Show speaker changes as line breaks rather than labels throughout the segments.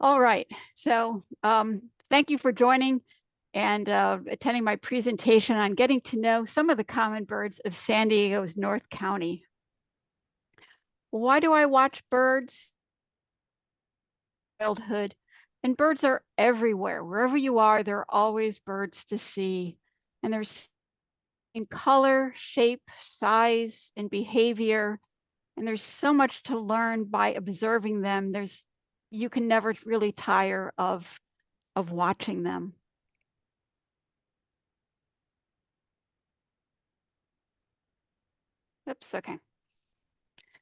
All right, so thank you for joining and attending my presentation on getting to know some of the common birds of San Diego's North County. Why do I watch birds? Childhood, and birds are everywhere. Wherever you are, there are always birds to see. And there's in color, shape, size, and behavior. And there's so much to learn by observing them. You can never really tire of watching them. Oops, okay.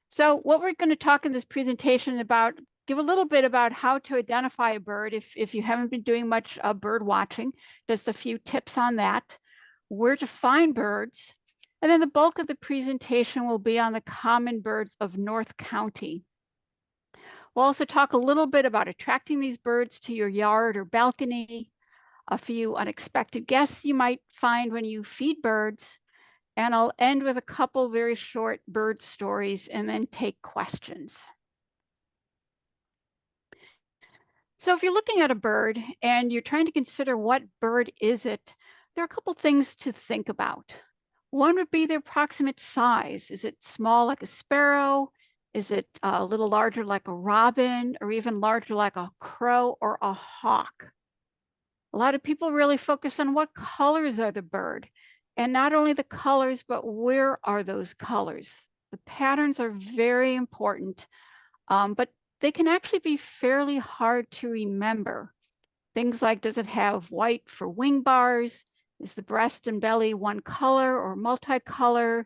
So what we're going to talk in this presentation about, give a little bit about how to identify a bird if you haven't been doing much bird watching, just a few tips on that, where to find birds, and then the bulk of the presentation will be on the common birds of North County. We'll also talk a little bit about attracting these birds to your yard or balcony, a few unexpected guests you might find when you feed birds, and I'll end with a couple very short bird stories and then take questions. So if you're looking at a bird and you're trying to consider what bird is it, there are a couple things to think about. One would be the approximate size. Is it small like a sparrow? Is it a little larger like a robin, or even larger like a crow or a hawk? A lot of people really focus on what colors are the bird, and not only the colors, but where are those colors? The patterns are very important, but they can actually be fairly hard to remember. Things like, does it have white for wing bars? Is the breast and belly one color or multicolor?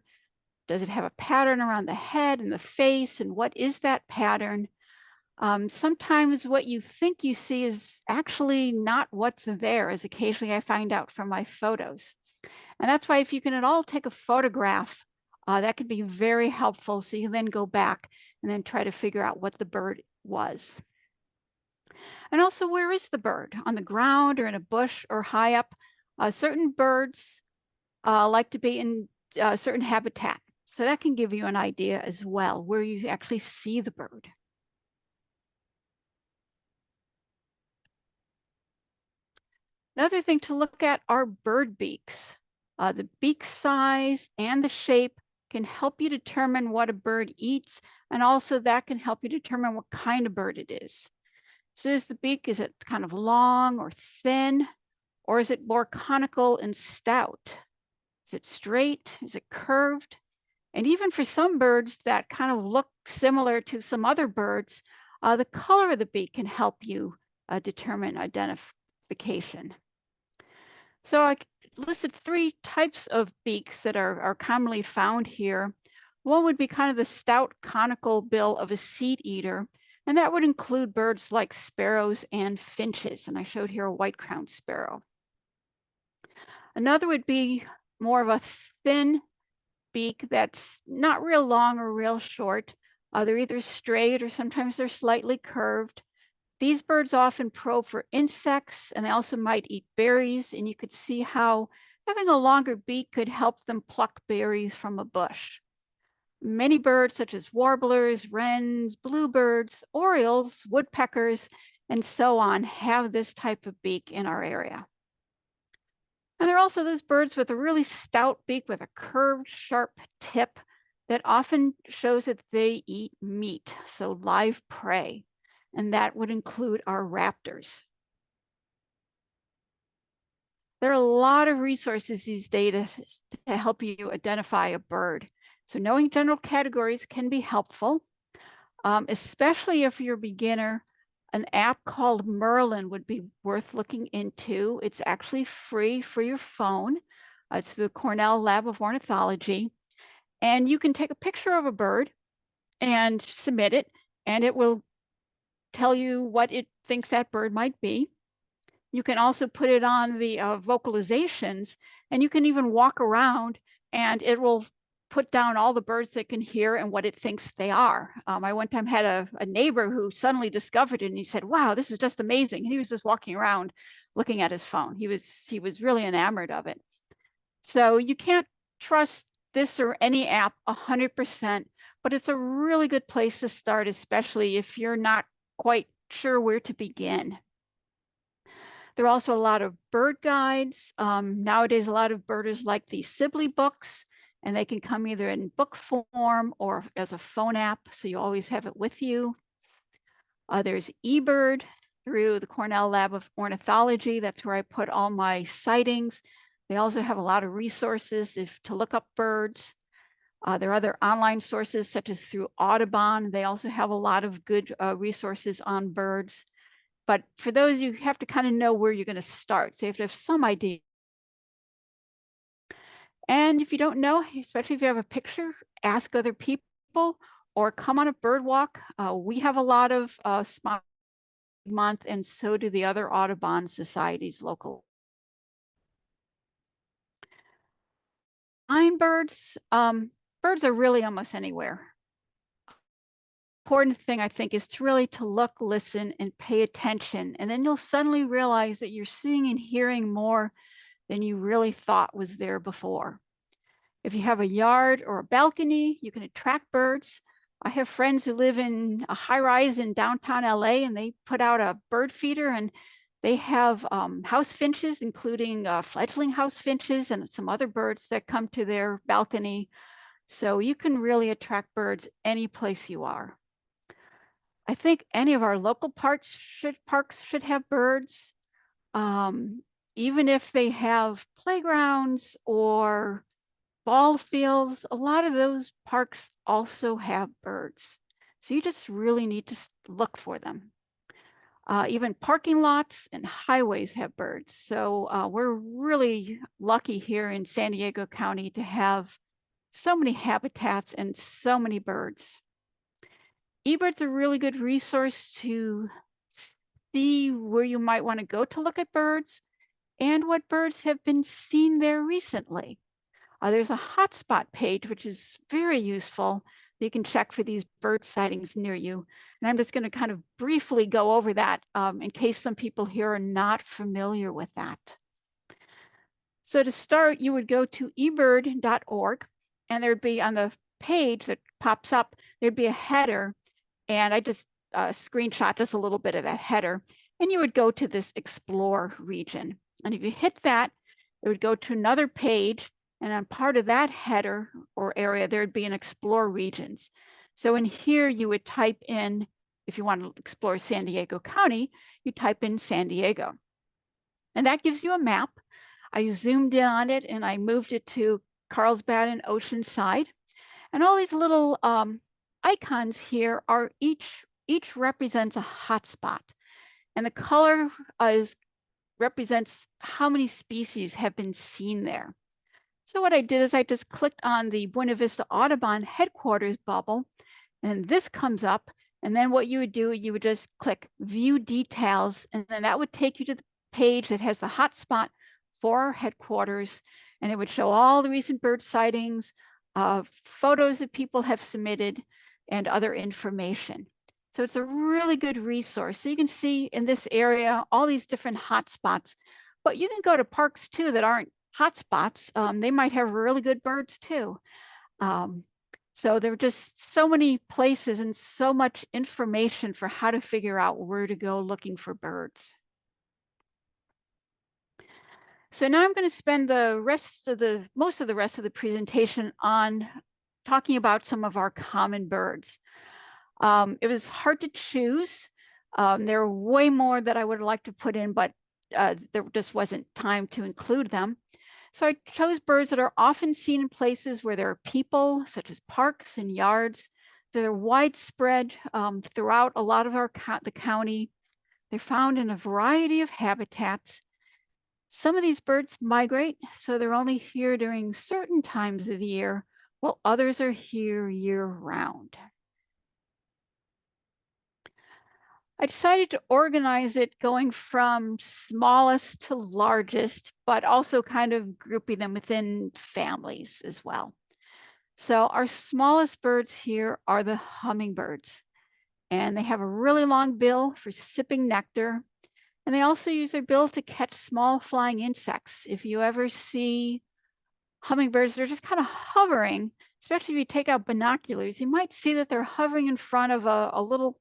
Does it have a pattern around the head and the face? And what is that pattern? Sometimes what you think you see is actually not what's there, as occasionally I find out from my photos. And that's why if you can at all take a photograph, that could be very helpful. So you can then go back and then try to figure out what the bird was. And also, where is the bird? On the ground or in a bush or high up? Certain birds like to be in certain habitat. So that can give you an idea as well, where you actually see the bird. Another thing to look at are bird beaks. The beak size and the shape can help you determine what a bird eats, and also that can help you determine what kind of bird it is. So is the beak, is it kind of long or thin, or is it more conical and stout? Is it straight? Is it curved? And even for some birds that kind of look similar to some other birds, the color of the beak can help you determine identification. So I listed 3 types of beaks that are commonly found here. One would be kind of the stout conical bill of a seed eater, and that would include birds like sparrows and finches. And I showed here a white-crowned sparrow. Another would be more of a thin beak that's not real long or real short. They're either straight or sometimes they're slightly curved. These birds often probe for insects, and they also might eat berries, and you could see how having a longer beak could help them pluck berries from a bush. Many birds, such as warblers, wrens, bluebirds, orioles, woodpeckers, and so on, have this type of beak in our area. And there are also those birds with a really stout beak with a curved, sharp tip that often shows that they eat meat, so live prey. And that would include our raptors. There are a lot of resources these days to help you identify a bird. So knowing general categories can be helpful, especially if you're a beginner. An app called Merlin would be worth looking into. It's actually free for your phone. It's the Cornell Lab of Ornithology. And you can take a picture of a bird and submit it, and it will tell you what it thinks that bird might be. You can also put it on the vocalizations, and you can even walk around and it will put down all the birds that can hear and what it thinks they are. I one time had a neighbor who suddenly discovered it, and he said, wow, this is just amazing. And he was just walking around looking at his phone. He was really enamored of it. So you can't trust this or any app 100%, but it's a really good place to start, especially if you're not quite sure where to begin. There are also a lot of bird guides. Nowadays, a lot of birders like these Sibley books, and they can come either in book form or as a phone app, so you always have it with you. There's eBird through the Cornell Lab of Ornithology. That's where I put all my sightings. They also have a lot of resources to look up birds. There are other online sources such as through Audubon. They also have a lot of good resources on birds. But for those, you have to kind of know where you're going to start. So you have to have some idea. And if you don't know, especially if you have a picture, ask other people or come on a bird walk. We have a lot of Spot Month, and so do the other Audubon societies local. Birds, birds are really almost anywhere. Important thing I think is to look, listen, and pay attention. And then you'll suddenly realize that you're seeing and hearing more than you really thought was there before. If you have a yard or a balcony, you can attract birds. I have friends who live in a high rise in downtown LA, and they put out a bird feeder, and they have house finches, including fledgling house finches and some other birds that come to their balcony. So you can really attract birds any place you are. I think any of our local parks should have birds, even if they have playgrounds or ball fields. A lot of those parks also have birds. So you just really need to look for them. Even parking lots and highways have birds. So we're really lucky here in San Diego County to have so many habitats and so many birds. eBird's a really good resource to see where you might want to go to look at birds and what birds have been seen there recently. There's a hotspot page, which is very useful. You can check for these bird sightings near you. And I'm just going to kind of briefly go over that in case some people here are not familiar with that. So to start, you would go to ebird.org, and there'd be on the page that pops up, there'd be a header. And I just screenshot just a little bit of that header. And you would go to this Explore region. And if you hit that, it would go to another page. And on part of that header or area, there'd be an Explore regions. So in here, you would type in, if you want to explore San Diego County, you type in San Diego. And that gives you a map. I zoomed in on it and I moved it to Carlsbad and Oceanside. And all these little icons here are each represents a hotspot. And the color represents how many species have been seen there. So what I did is I just clicked on the Buena Vista Audubon headquarters bubble, and this comes up. And then what you would do, you would just click View Details, and then that would take you to the page that has the hotspot for our headquarters, and it would show all the recent bird sightings, photos that people have submitted, and other information. So it's a really good resource. So you can see in this area all these different hotspots, but you can go to parks too that aren't hotspots. They might have really good birds too. So there are just so many places and so much information for how to figure out where to go looking for birds. So now I'm going to spend most of the rest of the presentation on talking about some of our common birds. It was hard to choose. There are way more that I would like to put in, but there just wasn't time to include them. So I chose birds that are often seen in places where there are people, such as parks and yards. They're widespread throughout a lot of the county. They're found in a variety of habitats. Some of these birds migrate, so they're only here during certain times of the year, while others are here year-round. I decided to organize it going from smallest to largest, but also kind of grouping them within families as well. So our smallest birds here are the hummingbirds, and they have a really long bill for sipping nectar. And they also use their bill to catch small flying insects. If you ever see hummingbirds, they're just kind of hovering, especially if you take out binoculars, you might see that they're hovering in front of a little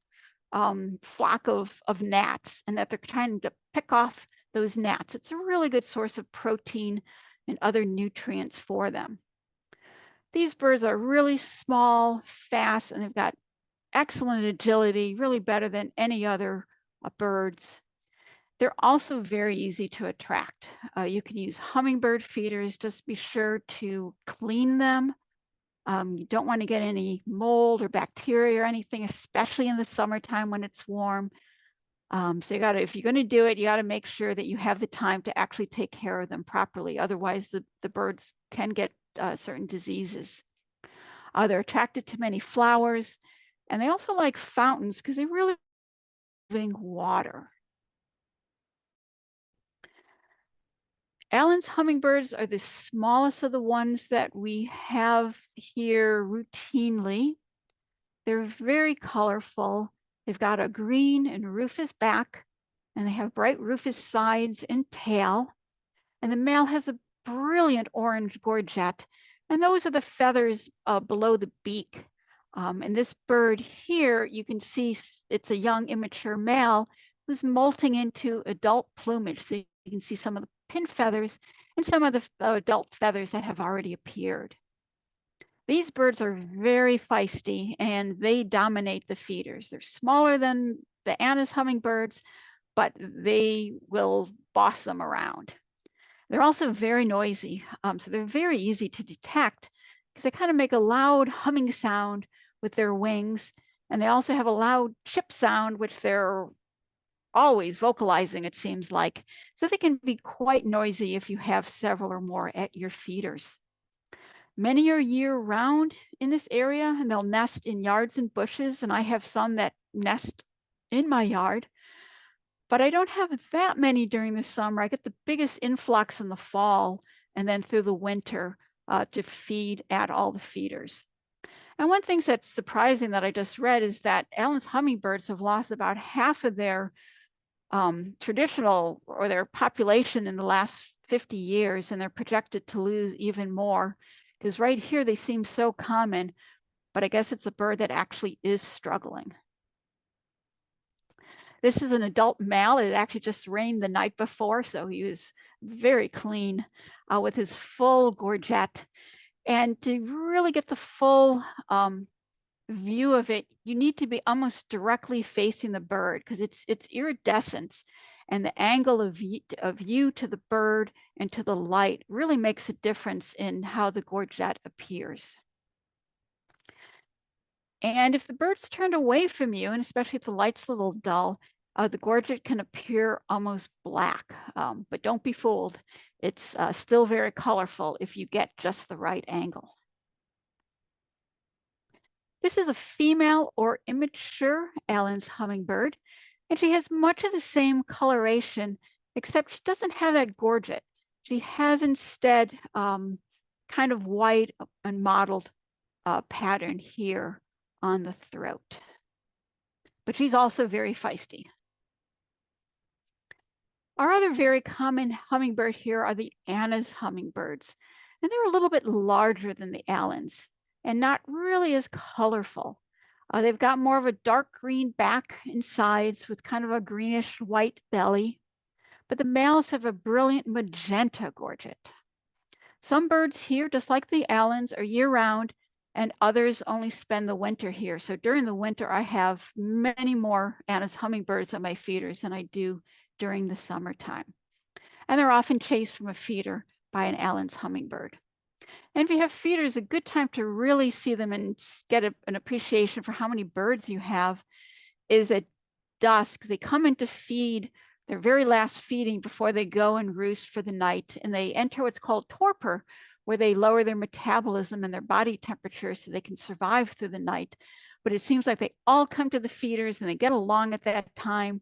flock of gnats, and that they're trying to pick off those gnats. It's a really good source of protein and other nutrients for them. These birds are really small, fast, and they've got excellent agility, really better than any other birds. They're also very easy to attract. You can use hummingbird feeders. Just be sure to clean them. You don't want to get any mold or bacteria or anything, especially in the summertime when it's warm. So you gotta, if you're gonna do it, you gotta make sure that you have the time to actually take care of them properly. Otherwise, the birds can get certain diseases. They're attracted to many flowers, and they also like fountains because they really moving water. Allen's hummingbirds are the smallest of the ones that we have here routinely. They're very colorful. They've got a green and rufous back, and they have bright rufous sides and tail. And the male has a brilliant orange gorget, and those are the feathers below the beak. And this bird here, you can see it's a young immature male who's molting into adult plumage. So you can see some of the pin feathers and some of the adult feathers that have already appeared. These birds are very feisty and they dominate the feeders. They're smaller than the Anna's hummingbirds, but they will boss them around. They're also very noisy, so they're very easy to detect because they kind of make a loud humming sound with their wings, and they also have a loud chip sound, which they're always vocalizing, it seems like. So they can be quite noisy if you have several or more at your feeders. Many are year round in this area, and they'll nest in yards and bushes, and I have some that nest in my yard. But I don't have that many during the summer. I get the biggest influx in the fall and then through the winter to feed at all the feeders. And one thing that's surprising that I just read is that Allen's hummingbirds have lost about half of their traditional or their population in the last 50 years, and they're projected to lose even more because right here they seem so common, but I guess it's a bird that actually is struggling. This is an adult male. It actually just rained the night before, so he was very clean with his full gorget. And to really get the full view of it, you need to be almost directly facing the bird because it's iridescence, and the angle of view to the bird and to the light really makes a difference in how the gorget appears. And if the bird's turned away from you, and especially if the light's a little dull, the gorget can appear almost black, but don't be fooled. It's still very colorful if you get just the right angle. This is a female or immature Allen's hummingbird, and she has much of the same coloration, except she doesn't have that gorget. She has instead kind of white and mottled pattern here on the throat. But she's also very feisty. Our other very common hummingbird here are the Anna's hummingbirds, and they're a little bit larger than the Allens and not really as colorful. They've got more of a dark green back and sides with kind of a greenish white belly, but the males have a brilliant magenta gorget. Some birds here, just like the Allens, are year-round, and others only spend the winter here. So during the winter, I have many more Anna's hummingbirds on my feeders than I do during the summertime. And they're often chased from a feeder by an Allen's hummingbird. And if you have feeders, a good time to really see them and get an appreciation for how many birds you have is at dusk. They come in to feed their very last feeding before they go and roost for the night. And they enter what's called torpor, where they lower their metabolism and their body temperature so they can survive through the night. But it seems like they all come to the feeders and they get along at that time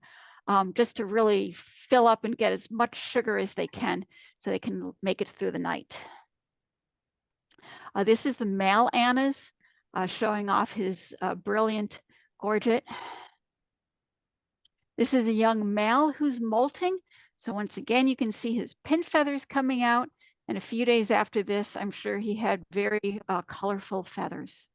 just to really fill up and get as much sugar as they can so they can make it through the night. This is the male Anna's showing off his brilliant gorget. This is a young male who's molting. So once again, you can see his pin feathers coming out. And a few days after this, I'm sure he had very colorful feathers.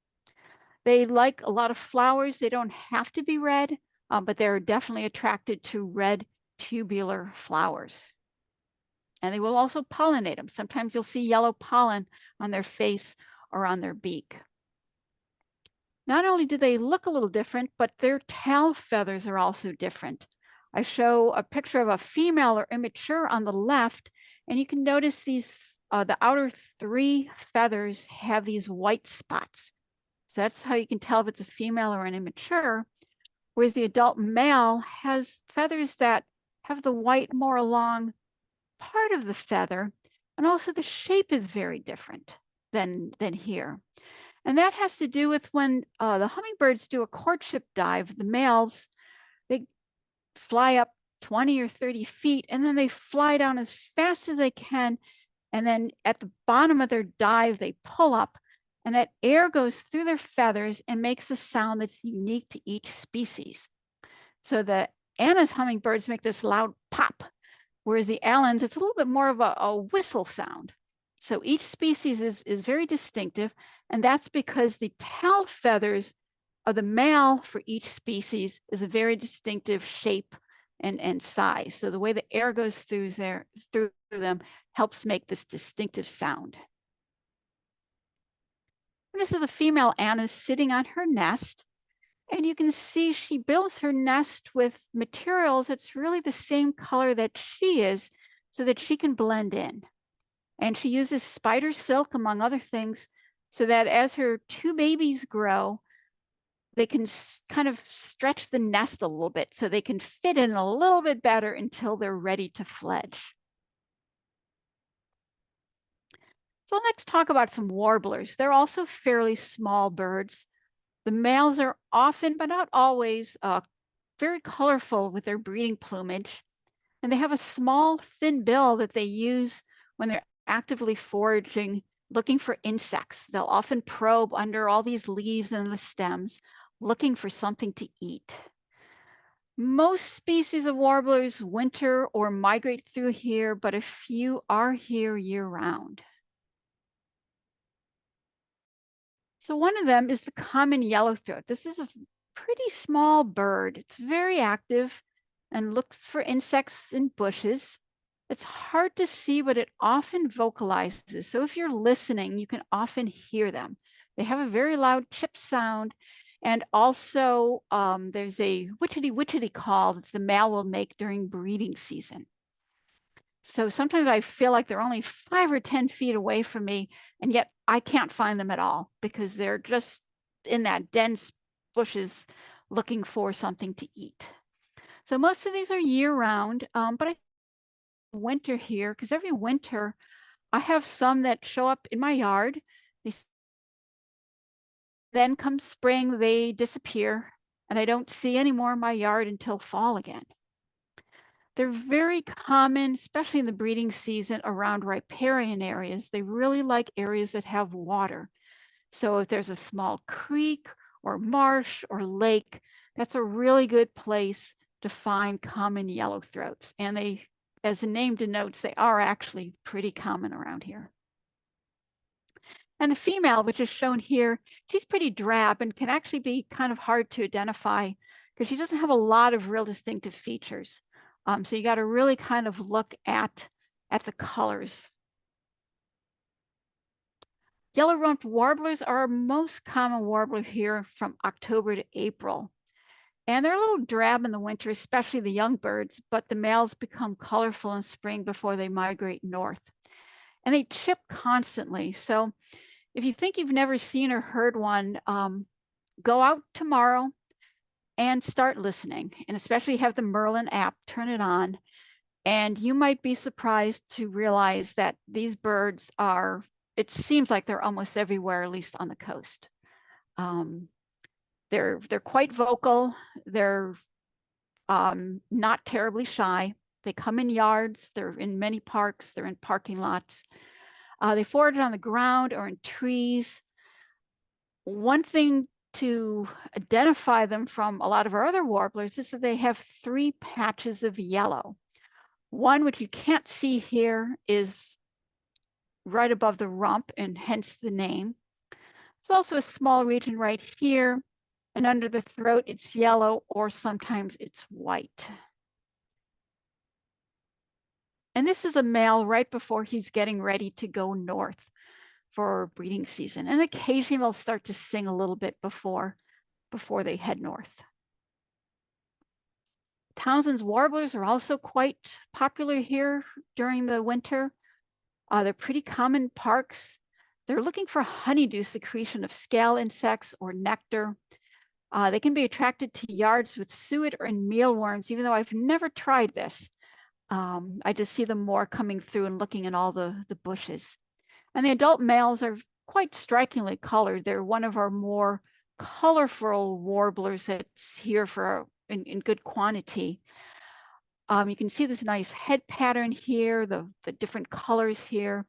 They like a lot of flowers. They don't have to be red, but they're definitely attracted to red tubular flowers. And they will also pollinate them. Sometimes you'll see yellow pollen on their face or on their beak. Not only do they look a little different, but their tail feathers are also different. I show a picture of a female or immature on the left, and you can notice these, the outer 3 feathers have these white spots. So that's how you can tell if it's a female or an immature, whereas the adult male has feathers that have the white more along part of the feather, and also the shape is very different than here. And that has to do with when the hummingbirds do a courtship dive, the males, they fly up 20 or 30 feet, and then they fly down as fast as they can. And then at the bottom of their dive, they pull up, and that air goes through their feathers and makes a sound that's unique to each species. So the Anna's hummingbirds make this loud pop, whereas the Allen's, it's a little bit more of a whistle sound. So each species is very distinctive, and that's because the tail feathers of the male for each species is a very distinctive shape and size. So the way the air goes through them helps make this distinctive sound. And this is a female Anna sitting on her nest, and you can see she builds her nest with materials that's really the same color that she is, so that she can blend in. And she uses spider silk, among other things, so that as her 2 babies grow, they can kind of stretch the nest a little bit so they can fit in a little bit better until they're ready to fledge. So let's talk about some warblers. They're also fairly small birds. The males are often, but not always, very colorful with their breeding plumage. And they have a small, thin bill that they use when they're actively foraging, looking for insects. They'll often probe under all these leaves and the stems, looking for something to eat. Most species of warblers winter or migrate through here, but a few are here year-round. So one of them is the common yellowthroat. This is a pretty small bird. It's very active and looks for insects in bushes. It's hard to see, but it often vocalizes. So if you're listening, you can often hear them. They have a very loud chip sound. And also there's a witchetty call that the male will make during breeding season. So sometimes I feel like they're only 5 or 10 feet away from me, and yet I can't find them at all because they're just in that dense bushes looking for something to eat. So most of these are year-round, but I winter here, because every winter I have some that show up in my yard. Then come spring, they disappear, and I don't see any more in my yard until fall again. They're very common, especially in the breeding season around riparian areas. They really like areas that have water. So if there's a small creek or marsh or lake, that's a really good place to find common yellowthroats. And they, as the name denotes, they are actually pretty common around here. And the female, which is shown here, she's pretty drab and can actually be kind of hard to identify because she doesn't have a lot of real distinctive features. So you got to really kind of look at the colors. Yellow-rumped warblers are our most common warbler here from October to April. And they're a little drab in the winter, especially the young birds, but the males become colorful in spring before they migrate north. And they chip constantly. So if you think you've never seen or heard one, go out tomorrow and start listening, and especially have the Merlin app, turn it on. And you might be surprised to realize that these birds are, it seems like they're almost everywhere, at least on the coast. They're quite vocal. They're not terribly shy. They come in yards. They're in many parks. They're in parking lots. They forage on the ground or in trees. One thing to identify them from a lot of our other warblers is that they have 3 patches of yellow. One, which you can't see here, is right above the rump, and hence the name. There's also a small region right here, And under the throat, it's yellow or sometimes it's white. And this is a male right before he's getting ready to go north for breeding season. And occasionally they'll start to sing a little bit before they head north. Townsend's warblers are also quite popular here during the winter. They're pretty common in parks. They're looking for honeydew secretion of scale insects or nectar. They can be attracted to yards with suet or mealworms, even though I've never tried this. I just see them more coming through and looking at all the bushes. And the adult males are quite strikingly colored. They're one of our more colorful warblers that's here in good quantity. You can see this nice head pattern here, the different colors here.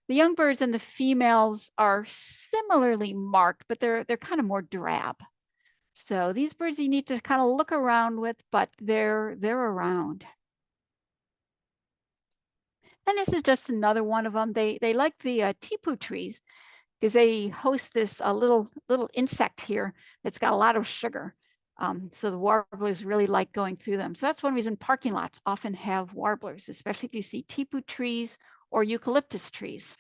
The young birds and the females are similarly marked, but they're kind of more drab. So these birds you need to kind of look around with, but they're around. And this is just another one of them. They like the tepu trees because they host this little insect here that's got a lot of sugar. So the warblers really like going through them. So that's one reason parking lots often have warblers, especially if you see tepu trees or eucalyptus trees.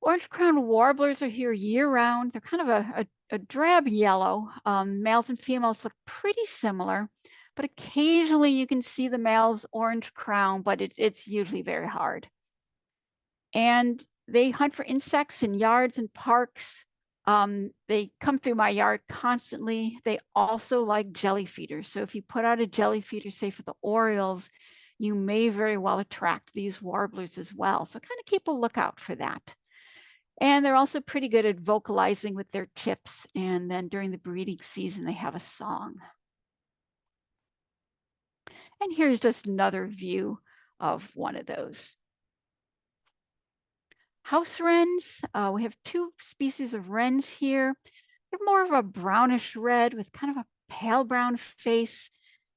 Orange-crowned warblers are here year-round. They're kind of a drab yellow. Males and females look pretty similar, but occasionally you can see the male's orange crown, but it's usually very hard. And they hunt for insects in yards and parks. They come through my yard constantly. They also like jelly feeders. So if you put out a jelly feeder, say for the orioles, you may very well attract these warblers as well. So kind of keep a lookout for that. And they're also pretty good at vocalizing with their chips. And then during the breeding season, they have a song. And here's just another view of one of those. House wrens, we have two species of wrens here. They're more of a brownish red with kind of a pale brown face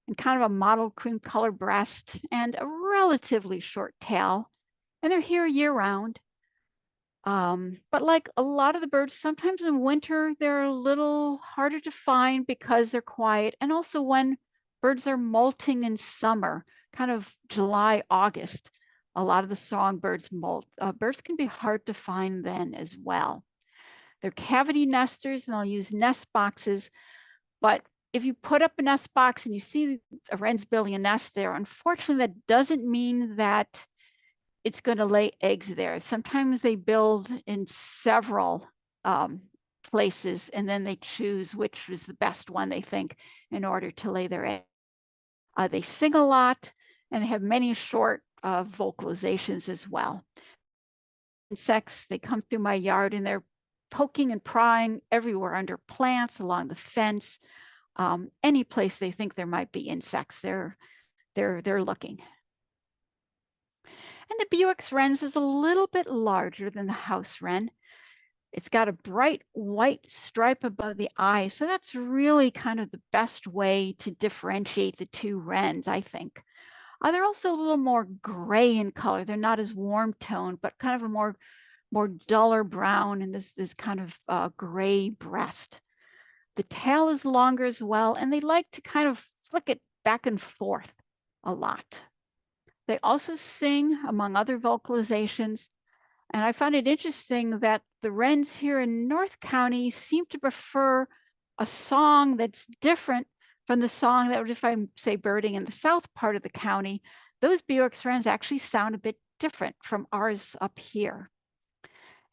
and kind of a mottled cream color breast and a relatively short tail. And they're here year round. But like a lot of the birds, sometimes in winter, they're a little harder to find because they're quiet. And also when birds are molting in summer, kind of July, August, a lot of the songbirds molt. Birds can be hard to find then as well. They're cavity nesters and they'll use nest boxes. But if you put up a nest box and you see a wren's building a nest there, unfortunately, that doesn't mean that it's going to lay eggs there. Sometimes they build in several places and then they choose which is the best one they think in order to lay their eggs. They sing a lot and they have many short vocalizations as well. Insects, they come through my yard and they're poking and prying everywhere under plants, along the fence, any place they think there might be insects, they're looking. And the Bewick's wrens is a little bit larger than the house wren. It's got a bright white stripe above the eye. So that's really kind of the best way to differentiate the two wrens, I think. They're also a little more gray in color. They're not as warm toned, but kind of a more duller brown and this kind of gray breast. The tail is longer as well, and they like to kind of flick it back and forth a lot. They also sing, among other vocalizations, and I found it interesting that the wrens here in North County seem to prefer a song that's different from the song that, if I say birding in the south part of the county, those Bewick's wrens actually sound a bit different from ours up here.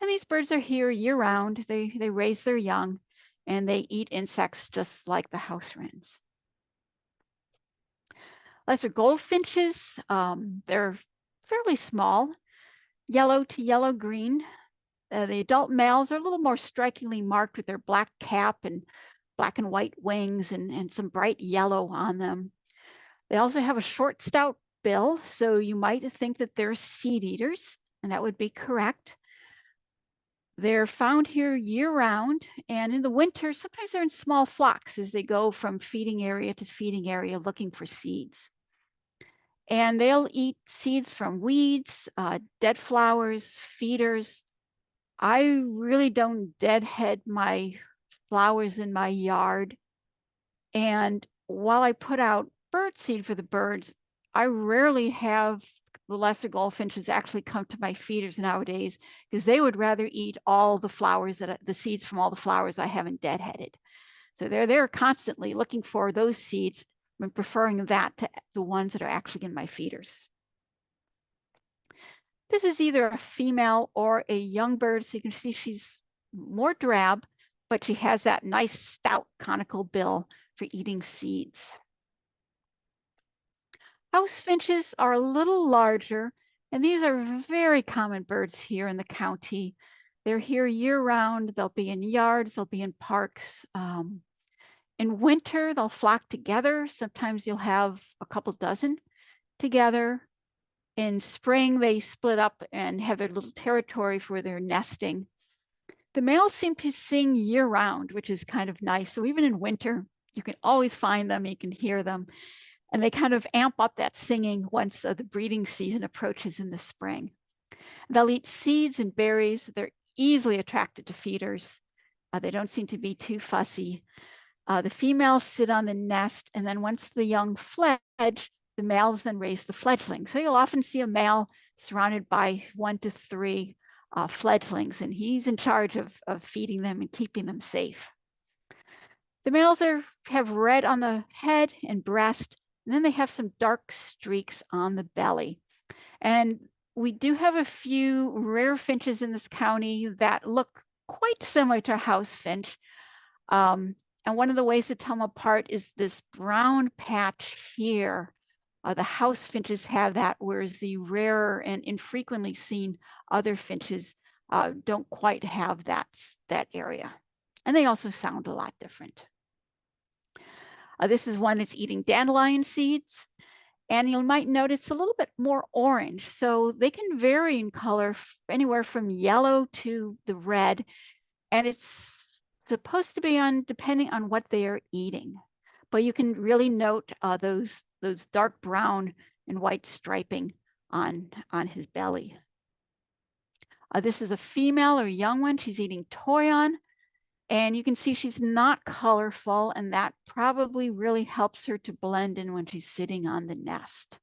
And these birds are here year round. They raise their young and they eat insects just like the house wrens. Lesser goldfinches, they're fairly small, yellow to yellow-green. The adult males are a little more strikingly marked with their black cap and black and white wings and some bright yellow on them. They also have a short, stout bill, so you might think that they're seed eaters, and that would be correct. They're found here year-round, and in the winter, sometimes they're in small flocks as they go from feeding area to feeding area looking for seeds. And they'll eat seeds from weeds, dead flowers, feeders, I really don't deadhead my flowers in my yard. And while I put out bird seed for the birds, I rarely have the lesser goldfinches actually come to my feeders nowadays because they would rather eat all the flowers the seeds from all the flowers I haven't deadheaded. So they're constantly looking for those seeds and preferring that to the ones that are actually in my feeders. This is either a female or a young bird. So you can see she's more drab, but she has that nice stout conical bill for eating seeds. House finches are a little larger, and these are very common birds here in the county. They're here year round. They'll be in yards, they'll be in parks. In winter, they'll flock together. Sometimes you'll have a couple dozen together. In spring, they split up and have their little territory for their nesting. The males seem to sing year round, which is kind of nice. So even in winter, you can always find them, you can hear them. And they kind of amp up that singing once the breeding season approaches in the spring. They'll eat seeds and berries. They're easily attracted to feeders. They don't seem to be too fussy. The females sit on the nest, and then once the young fledge, the males then raise the fledglings. So you'll often see a male surrounded by 1 to 3 fledglings, and he's in charge of feeding them and keeping them safe. The males have red on the head and breast, and then they have some dark streaks on the belly. And we do have a few rare finches in this county that look quite similar to a house finch. And one of the ways to tell them apart is this brown patch here. The house finches have that, whereas the rarer and infrequently seen other finches don't quite have that area. And they also sound a lot different. This is one that's eating dandelion seeds. And you might notice it's a little bit more orange. So they can vary in color anywhere from yellow to the red. And it's supposed to be depending on what they are eating. But you can really note those dark brown and white striping on his belly. This is a female or young one. She's eating toyon. And you can see she's not colorful, and that probably really helps her to blend in when she's sitting on the nest.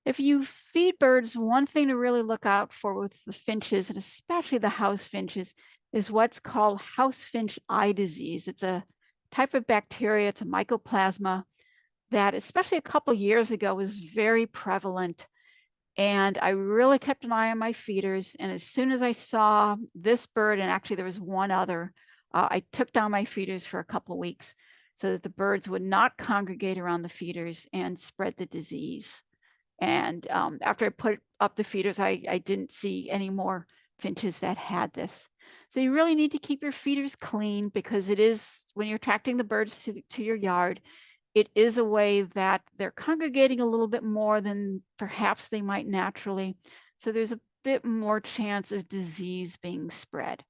If you feed birds, one thing to really look out for with the finches, and especially the house finches, is what's called house finch eye disease. It's a type of bacteria, it's a mycoplasma that, especially a couple years ago, was very prevalent. And I really kept an eye on my feeders. And as soon as I saw this bird, and actually there was one other, I took down my feeders for a couple of weeks so that the birds would not congregate around the feeders and spread the disease. And after I put up the feeders, I didn't see any more finches that had this. So you really need to keep your feeders clean, because it is, when you're attracting the birds to your yard, it is a way that they're congregating a little bit more than perhaps they might naturally. So there's a bit more chance of disease being spread.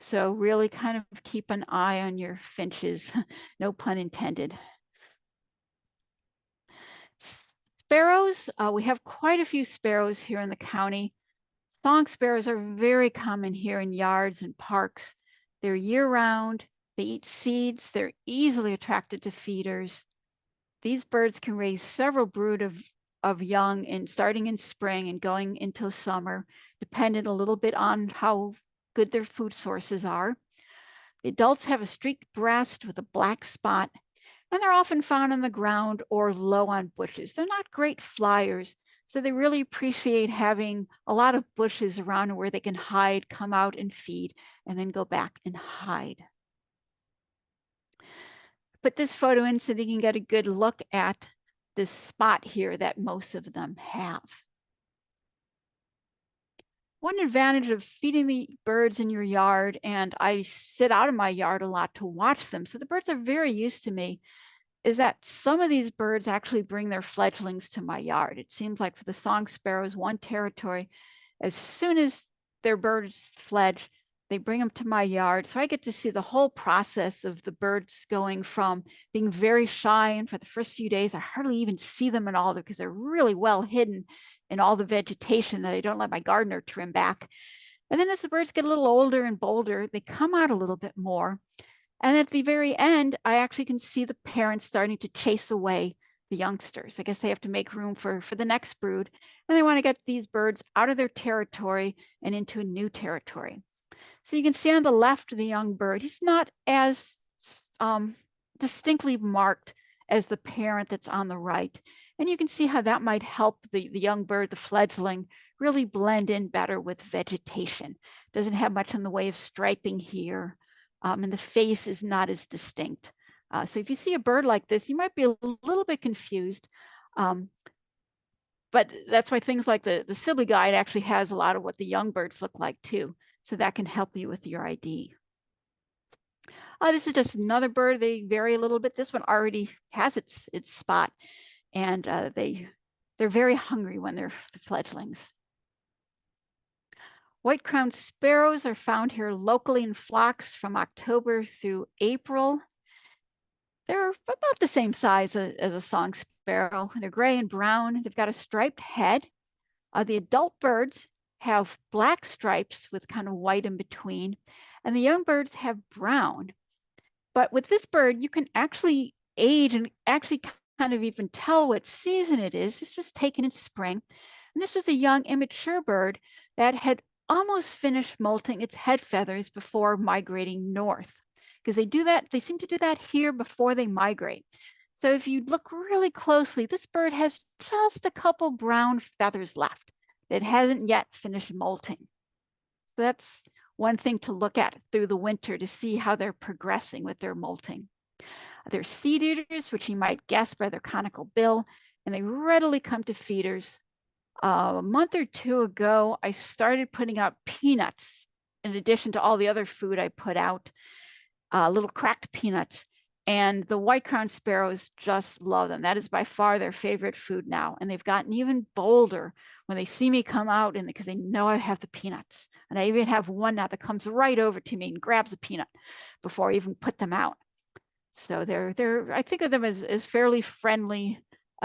So really kind of keep an eye on your finches, no pun intended. Sparrows, we have quite a few sparrows here in the county. Song sparrows are very common here in yards and parks. They're year-round, they eat seeds, they're easily attracted to feeders. These birds can raise several brood of young, starting in spring and going into summer, dependent a little bit on how good their food sources are. The adults have a streaked breast with a black spot, and they're often found on the ground or low on bushes. They're not great flyers, so they really appreciate having a lot of bushes around where they can hide, come out and feed, and then go back and hide. Put this photo in so that you can get a good look at this spot here that most of them have. One advantage of feeding the birds in your yard, and I sit out in my yard a lot to watch them, so the birds are very used to me, is that some of these birds actually bring their fledglings to my yard. It seems like for the song sparrows, one territory, as soon as their birds fledge, they bring them to my yard. So I get to see the whole process of the birds going from being very shy, and for the first few days, I hardly even see them at all because they're really well hidden, in all the vegetation that I don't let my gardener trim back. And then as the birds get a little older and bolder, they come out a little bit more. And at the very end, I actually can see the parents starting to chase away the youngsters. I guess they have to make room for the next brood, and they want to get these birds out of their territory and into a new territory. So you can see on the left the young bird. He's not as distinctly marked as the parent that's on the right. And you can see how that might help the young bird, the fledgling, really blend in better with vegetation. Doesn't have much in the way of striping here, and the face is not as distinct. So if you see a bird like this, you might be a little bit confused. But that's why things like the Sibley Guide actually has a lot of what the young birds look like too. So that can help you with your ID. This is just another bird. They vary a little bit. This one already has its spot, and they're very hungry when they're the fledglings. White-crowned sparrows are found here locally in flocks from October through April. They're about the same size as a song sparrow. They're gray and brown. They've got a striped head. The adult birds have black stripes with kind of white in between, and the young birds have brown. But with this bird, you can actually age and actually kind of even tell what season it is. This was taken in spring, and this was a young immature bird that had almost finished molting its head feathers before migrating north. Because they do that, they seem to do that here before they migrate. So if you look really closely, this bird has just a couple brown feathers left that hasn't yet finished molting. So that's one thing to look at through the winter to see how they're progressing with their molting. They're seed eaters, which you might guess by their conical bill, and they readily come to feeders. A month or two ago, I started putting out peanuts in addition to all the other food I put out, little cracked peanuts. And the white-crowned sparrows just love them. That is by far their favorite food now. And they've gotten even bolder when they see me come out, and because they know I have the peanuts. And I even have one now that comes right over to me and grabs a peanut before I even put them out. So I think of them as fairly friendly,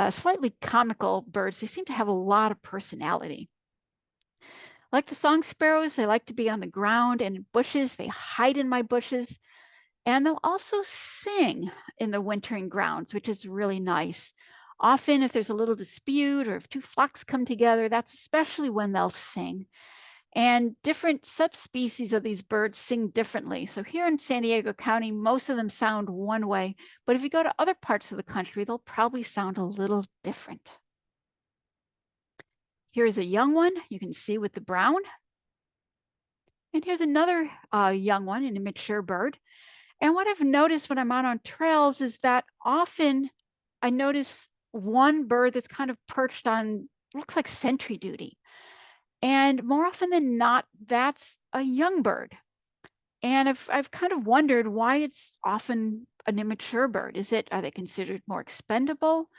slightly comical birds. They seem to have a lot of personality. Like the song sparrows, they like to be on the ground and in bushes. They hide in my bushes. And they'll also sing in the wintering grounds, which is really nice. Often if there's a little dispute or if two flocks come together, that's especially when they'll sing. And different subspecies of these birds sing differently. So here in San Diego County, most of them sound one way, but if you go to other parts of the country, they'll probably sound a little different. Here's a young one you can see with the brown. And here's another young one, an immature bird. And what I've noticed when I'm out on trails is that often I notice one bird that's kind of perched on, looks like sentry duty. And more often than not, that's a young bird. And I've kind of wondered why it's often an immature bird. Are they considered more expendable?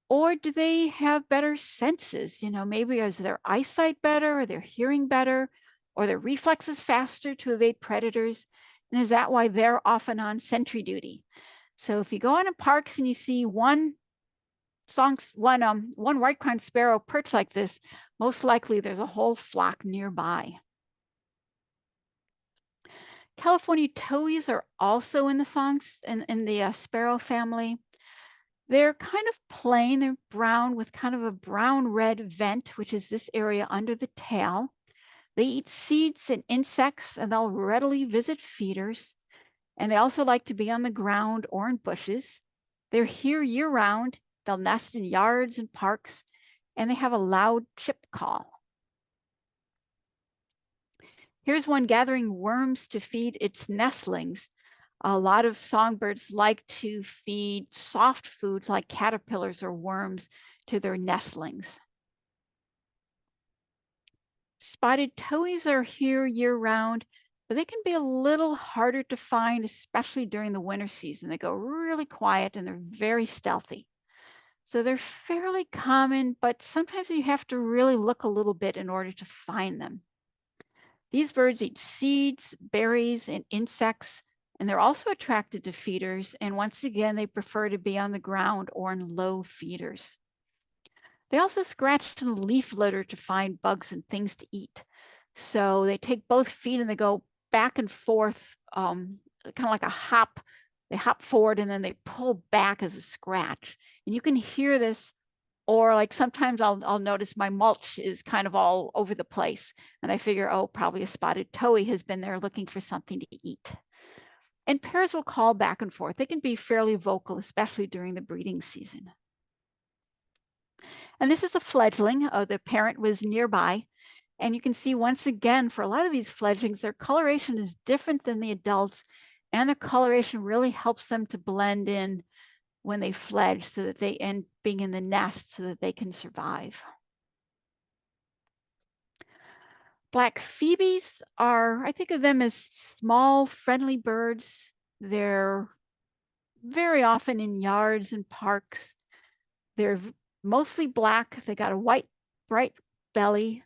Or do they have better senses? You know, maybe is their eyesight better, or their hearing better, or their reflexes faster to evade predators? And is that why they're often on sentry duty? So if you go on in parks and you see one white-crowned sparrow perched like this, most likely there's a whole flock nearby. California towhees are also in the songs in the sparrow family. They're kind of plain, they're brown with kind of a brown-red vent, which is this area under the tail. They eat seeds and insects, and they'll readily visit feeders. And they also like to be on the ground or in bushes. They're here year-round. They'll nest in yards and parks, and they have a loud chip call. Here's one gathering worms to feed its nestlings. A lot of songbirds like to feed soft foods like caterpillars or worms to their nestlings. Spotted towhees are here year-round, but they can be a little harder to find, especially during the winter season. They go really quiet and they're very stealthy. So they're fairly common, but sometimes you have to really look a little bit in order to find them. These birds eat seeds, berries, and insects, and they're also attracted to feeders. And once again, they prefer to be on the ground or in low feeders. They also scratch in the leaf litter to find bugs and things to eat. So they take both feet and they go back and forth, kind of like a hop. They hop forward and then they pull back as a scratch. And you can hear this, or like sometimes I'll notice my mulch is kind of all over the place. And I figure, oh, probably a spotted towhee has been there looking for something to eat. And pairs will call back and forth. They can be fairly vocal, especially during the breeding season. And this is a fledgling. The parent was nearby. And you can see once again, for a lot of these fledglings, their coloration is different than the adults. And the coloration really helps them to blend in when they fledge so that they end being in the nest so that they can survive. Black Phoebes are, I think of them as small, friendly birds. They're very often in yards and parks. They're mostly black. They got a white, bright belly.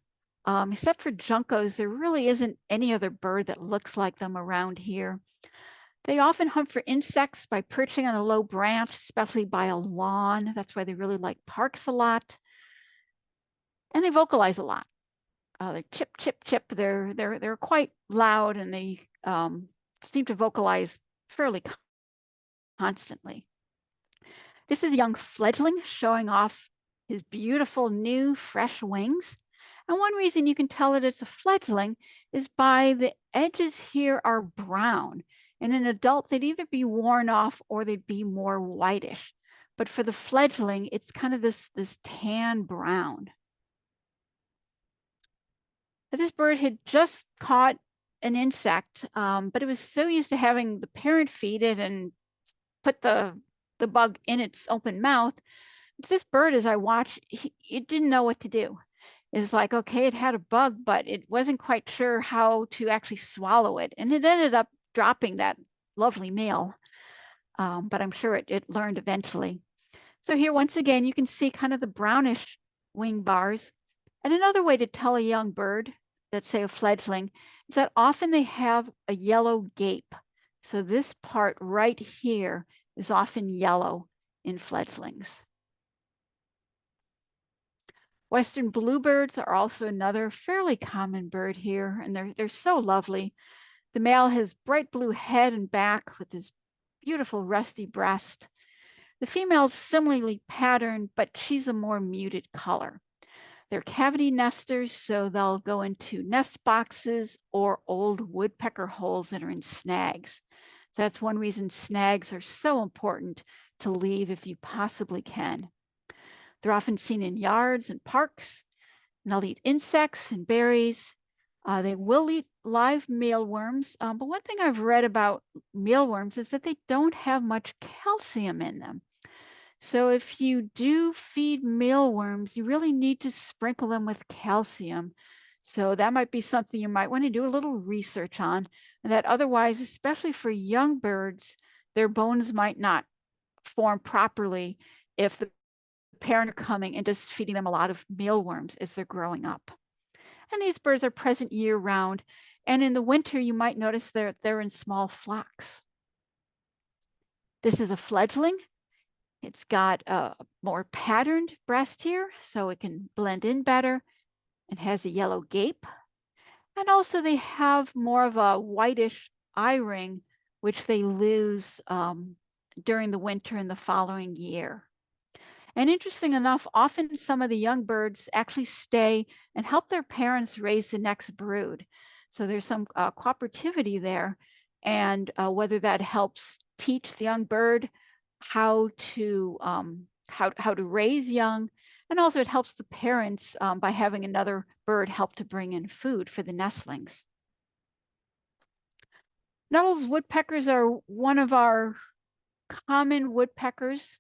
Except for juncos, there really isn't any other bird that looks like them around here. They often hunt for insects by perching on a low branch, especially by a lawn. That's why they really like parks a lot. And they vocalize a lot. They chip, chip, chip. They're quite loud, and they seem to vocalize fairly constantly. This is a young fledgling showing off his beautiful new fresh wings. And one reason you can tell that it's a fledgling is by the edges here are brown. In an adult, they'd either be worn off or they'd be more whitish. But for the fledgling, it's kind of this tan brown. This bird had just caught an insect, but it was so used to having the parent feed it and put the bug in its open mouth. This bird, as I watched, it didn't know what to do. It's like, okay, it had a bug, but it wasn't quite sure how to actually swallow it. And it ended up dropping that lovely meal, but I'm sure it learned eventually. So here, once again, you can see kind of the brownish wing bars. And another way to tell a young bird, let's say a fledgling, is that often they have a yellow gape. So this part right here is often yellow in fledglings. Western bluebirds are also another fairly common bird here, and they're so lovely. The male has bright blue head and back with his beautiful rusty breast. The female's similarly patterned, but she's a more muted color. They're cavity nesters, so they'll go into nest boxes or old woodpecker holes that are in snags. So that's one reason snags are so important to leave if you possibly can. They're often seen in yards and parks, and they'll eat insects and berries. They will eat live mealworms, but one thing I've read about mealworms is that they don't have much calcium in them. So if you do feed mealworms, you really need to sprinkle them with calcium. So that might be something you might want to do a little research on, and that otherwise, especially for young birds, their bones might not form properly if the parent are coming and just feeding them a lot of mealworms as they're growing up. And these birds are present year round. And in the winter, you might notice they're in small flocks. This is a fledgling. It's got a more patterned breast here, so it can blend in better. It has a yellow gape. And also they have more of a whitish eye ring, which they lose during the winter and the following year. And interesting enough, often some of the young birds actually stay and help their parents raise the next brood. So there's some cooperativity there. And whether that helps teach the young bird how to raise young, and also it helps the parents by having another bird help to bring in food for the nestlings. Nuttall's woodpeckers are one of our common woodpeckers.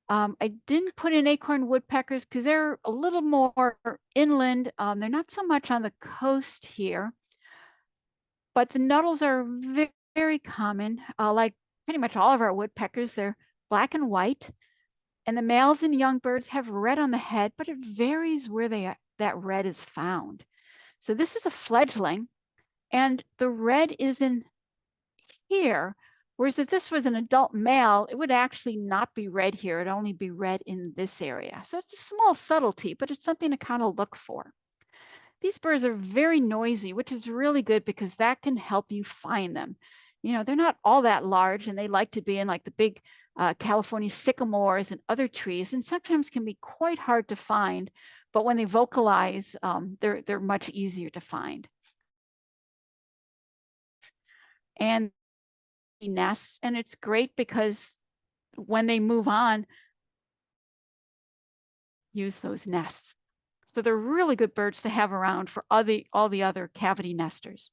I didn't put in acorn woodpeckers because they're a little more inland. They're not so much on the coast here, but the Nuttals are very, very common. Like pretty much all of our woodpeckers, they're black and white. And the males and young birds have red on the head, but it varies where that red is found. So this is a fledgling, and the red is in here, Whereas if this was an adult male, it would actually not be red here. It'd only be red in this area. So it's a small subtlety, but it's something to kind of look for. These birds are very noisy, which is really good because that can help you find them. You know, they're not all that large and they like to be in like the big California sycamores and other trees, and sometimes can be quite hard to find. But when they vocalize, they're much easier to find. And nests, and it's great because when they move on, use those nests. So they're really good birds to have around for all the other cavity nesters.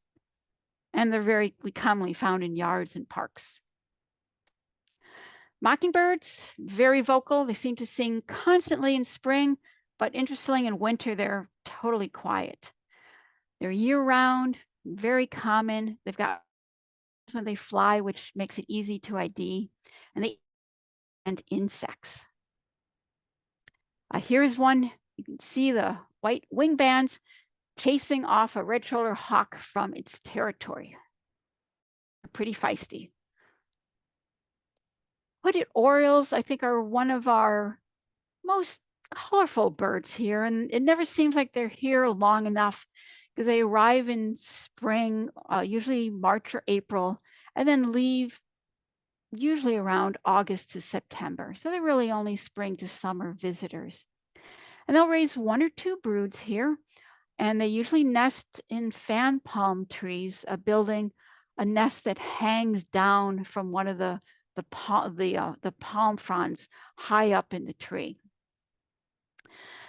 And they're very commonly found in yards and parks. Mockingbirds, very vocal. They seem to sing constantly in spring, but interestingly in winter, they're totally quiet. They're year-round, very common. They've got when they fly, which makes it easy to ID, and they eat insects. Here's one. You can see the white wing bands chasing off a red-shouldered hawk from its territory. They're pretty feisty. Hooded orioles, I think, are one of our most colorful birds here, and it never seems like they're here long enough because they arrive in spring, usually March or April, and then leave usually around August to September. So they're really only spring to summer visitors. And they'll raise 1 or 2 broods here, and they usually nest in fan palm trees, building a nest that hangs down from one of the palm fronds high up in the tree.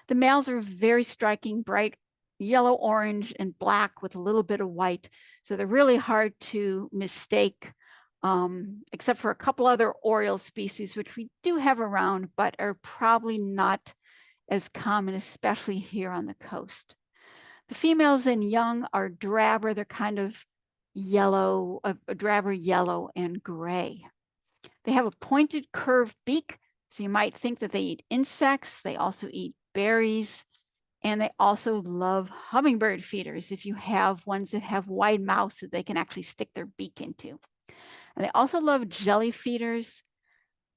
The males are very striking, bright yellow, orange, and black with a little bit of white. So they're really hard to mistake, except for a couple other oriole species, which we do have around, but are probably not as common, especially here on the coast. The females and young are drabber. They're kind of yellow, a drabber yellow and gray. They have a pointed curved beak, so you might think that they eat insects. They also eat berries, and they also love hummingbird feeders if you have ones that have wide mouths that they can actually stick their beak into. And they also love jelly feeders,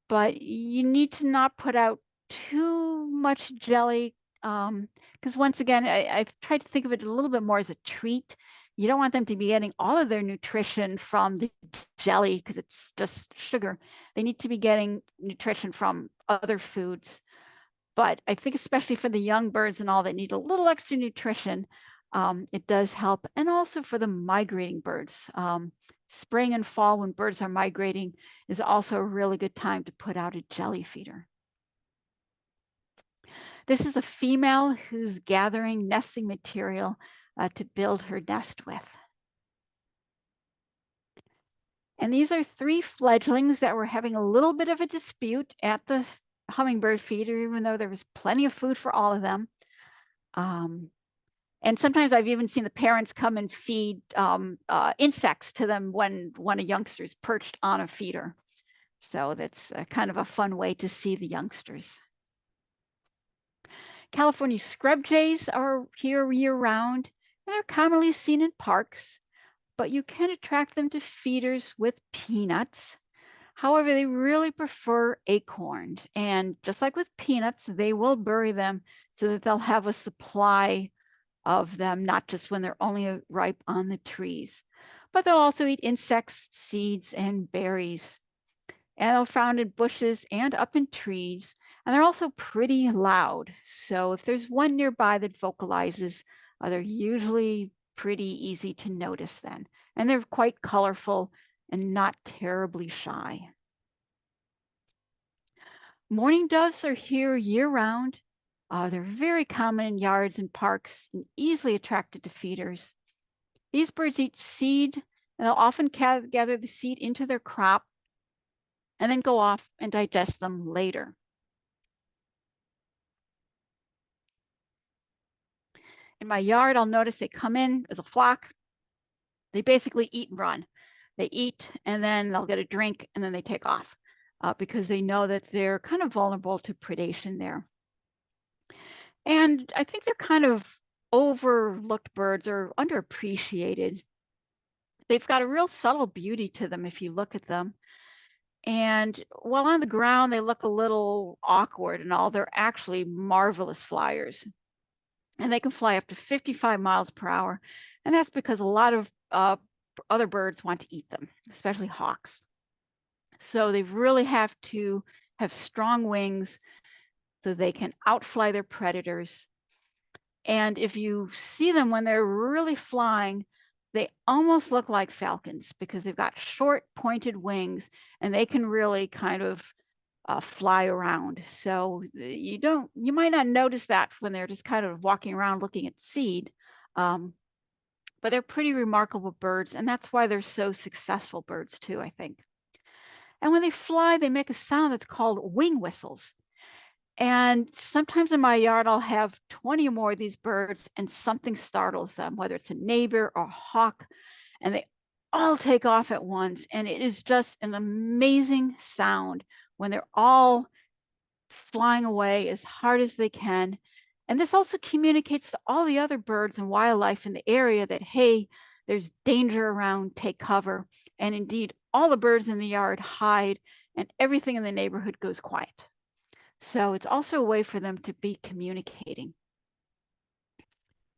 but you need to not put out too much jelly because once again, I've tried to think of it a little bit more as a treat. You don't want them to be getting all of their nutrition from the jelly because it's just sugar. They need to be getting nutrition from other foods. But I think especially for the young birds and all that need a little extra nutrition, it does help. And also for the migrating birds. Spring and fall when birds are migrating is also a really good time to put out a jelly feeder. This is a female who's gathering nesting material to build her nest with. And these are 3 fledglings that were having a little bit of a dispute at the hummingbird feeder, even though there was plenty of food for all of them. And sometimes I've even seen the parents come and feed insects to them when one of youngsters perched on a feeder. So that's kind of a fun way to see the youngsters. California scrub jays are here year-round, and they're commonly seen in parks, but you can attract them to feeders with peanuts. However, they really prefer acorns, and just like with peanuts, they will bury them so that they'll have a supply of them, not just when they're only ripe on the trees, but they'll also eat insects, seeds, and berries. And they're found in bushes and up in trees. And they're also pretty loud. So if there's one nearby that vocalizes, they're usually pretty easy to notice then. And they're quite colorful and not terribly shy. Mourning doves are here year-round. They're very common in yards and parks and easily attracted to feeders. These birds eat seed, and they'll often gather the seed into their crop and then go off and digest them later. In my yard, I'll notice they come in as a flock. They basically eat and run. They eat and then they'll get a drink and then they take off because they know that they're kind of vulnerable to predation there. And I think they're kind of overlooked birds or underappreciated. they've got a real subtle beauty to them if you look at them. And while on the ground, they look a little awkward and all, they're actually marvelous flyers. And they can fly up to 55 miles per hour. And that's because a lot of other birds want to eat them, especially hawks. So they really have to have strong wings so they can outfly their predators. And if you see them when they're really flying, they almost look like falcons because they've got short pointed wings and they can really kind of fly around. So you might not notice that when they're just kind of walking around looking at seed, but they're pretty remarkable birds. And that's why they're so successful birds too, I think. And when they fly, they make a sound that's called wing whistles. And sometimes in my yard, I'll have 20 or more of these birds and something startles them, whether it's a neighbor or a hawk, and they all take off at once. And it is just an amazing sound when they're all flying away as hard as they can. And this also communicates to all the other birds and wildlife in the area that, hey, there's danger around, take cover. And indeed, all the birds in the yard hide and everything in the neighborhood goes quiet. So it's also a way for them to be communicating.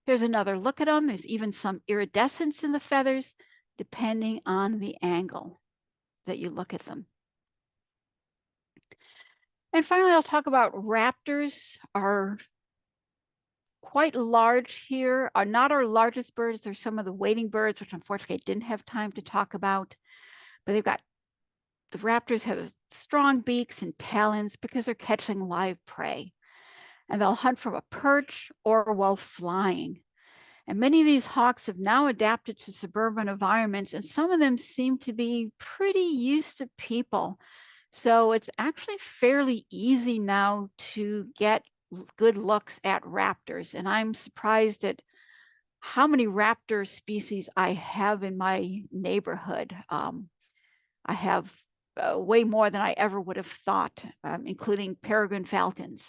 Here's another look at them. There's even some iridescence in the feathers, depending on the angle that you look at them. And finally, I'll talk about raptors. Are quite large here, are not our largest birds. They're some of the wading birds, which unfortunately I didn't have time to talk about. But the raptors have strong beaks and talons because they're catching live prey. And they'll hunt from a perch or while flying. And many of these hawks have now adapted to suburban environments, and some of them seem to be pretty used to people. So it's actually fairly easy now to get good looks at raptors. And I'm surprised at how many raptor species I have in my neighborhood. I have way more than I ever would have thought, including peregrine falcons.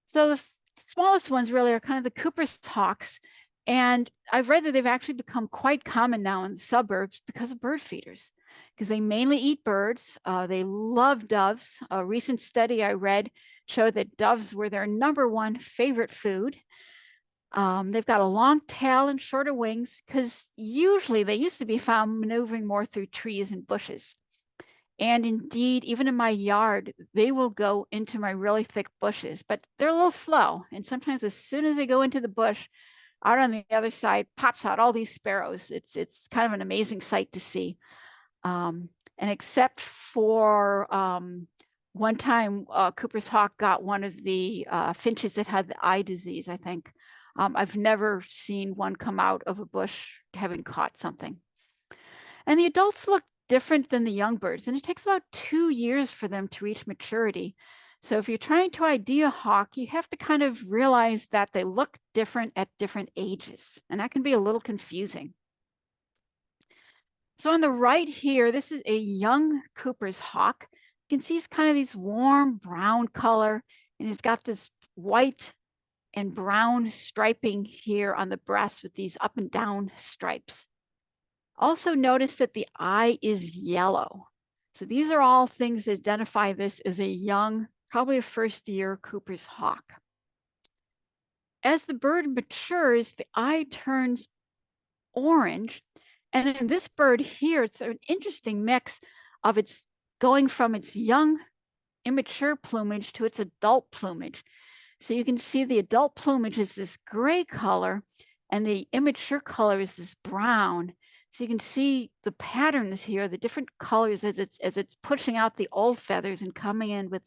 So the smallest ones really are kind of the Cooper's hawks. And I've read that they've actually become quite common now in the suburbs because of bird feeders, because they mainly eat birds. They love doves. A recent study I read showed that doves were their #1 favorite food. They've got a long tail and shorter wings because usually they used to be found maneuvering more through trees and bushes. And indeed, even in my yard, they will go into my really thick bushes, but they're a little slow. And sometimes as soon as they go into the bush, out on the other side pops out all these sparrows. It's kind of an amazing sight to see. And except for one time, Cooper's hawk got one of the finches that had the eye disease, I think. I've never seen one come out of a bush having caught something. And the adults look different than the young birds, and it takes about 2 years for them to reach maturity. So if you're trying to ID a hawk, you have to kind of realize that they look different at different ages, and that can be a little confusing. So on the right here, this is a young Cooper's hawk. You can see he's kind of this warm brown color, and he's got this white and brown striping here on the breast with these up and down stripes. Also notice that the eye is yellow. So these are all things that identify this as a young, probably a first-year Cooper's hawk. As the bird matures, the eye turns orange. And in this bird here, it's an interesting mix of its going from its young, immature plumage to its adult plumage. So you can see the adult plumage is this gray color and the immature color is this brown. So you can see the patterns here, the different colors as it's pushing out the old feathers and coming in with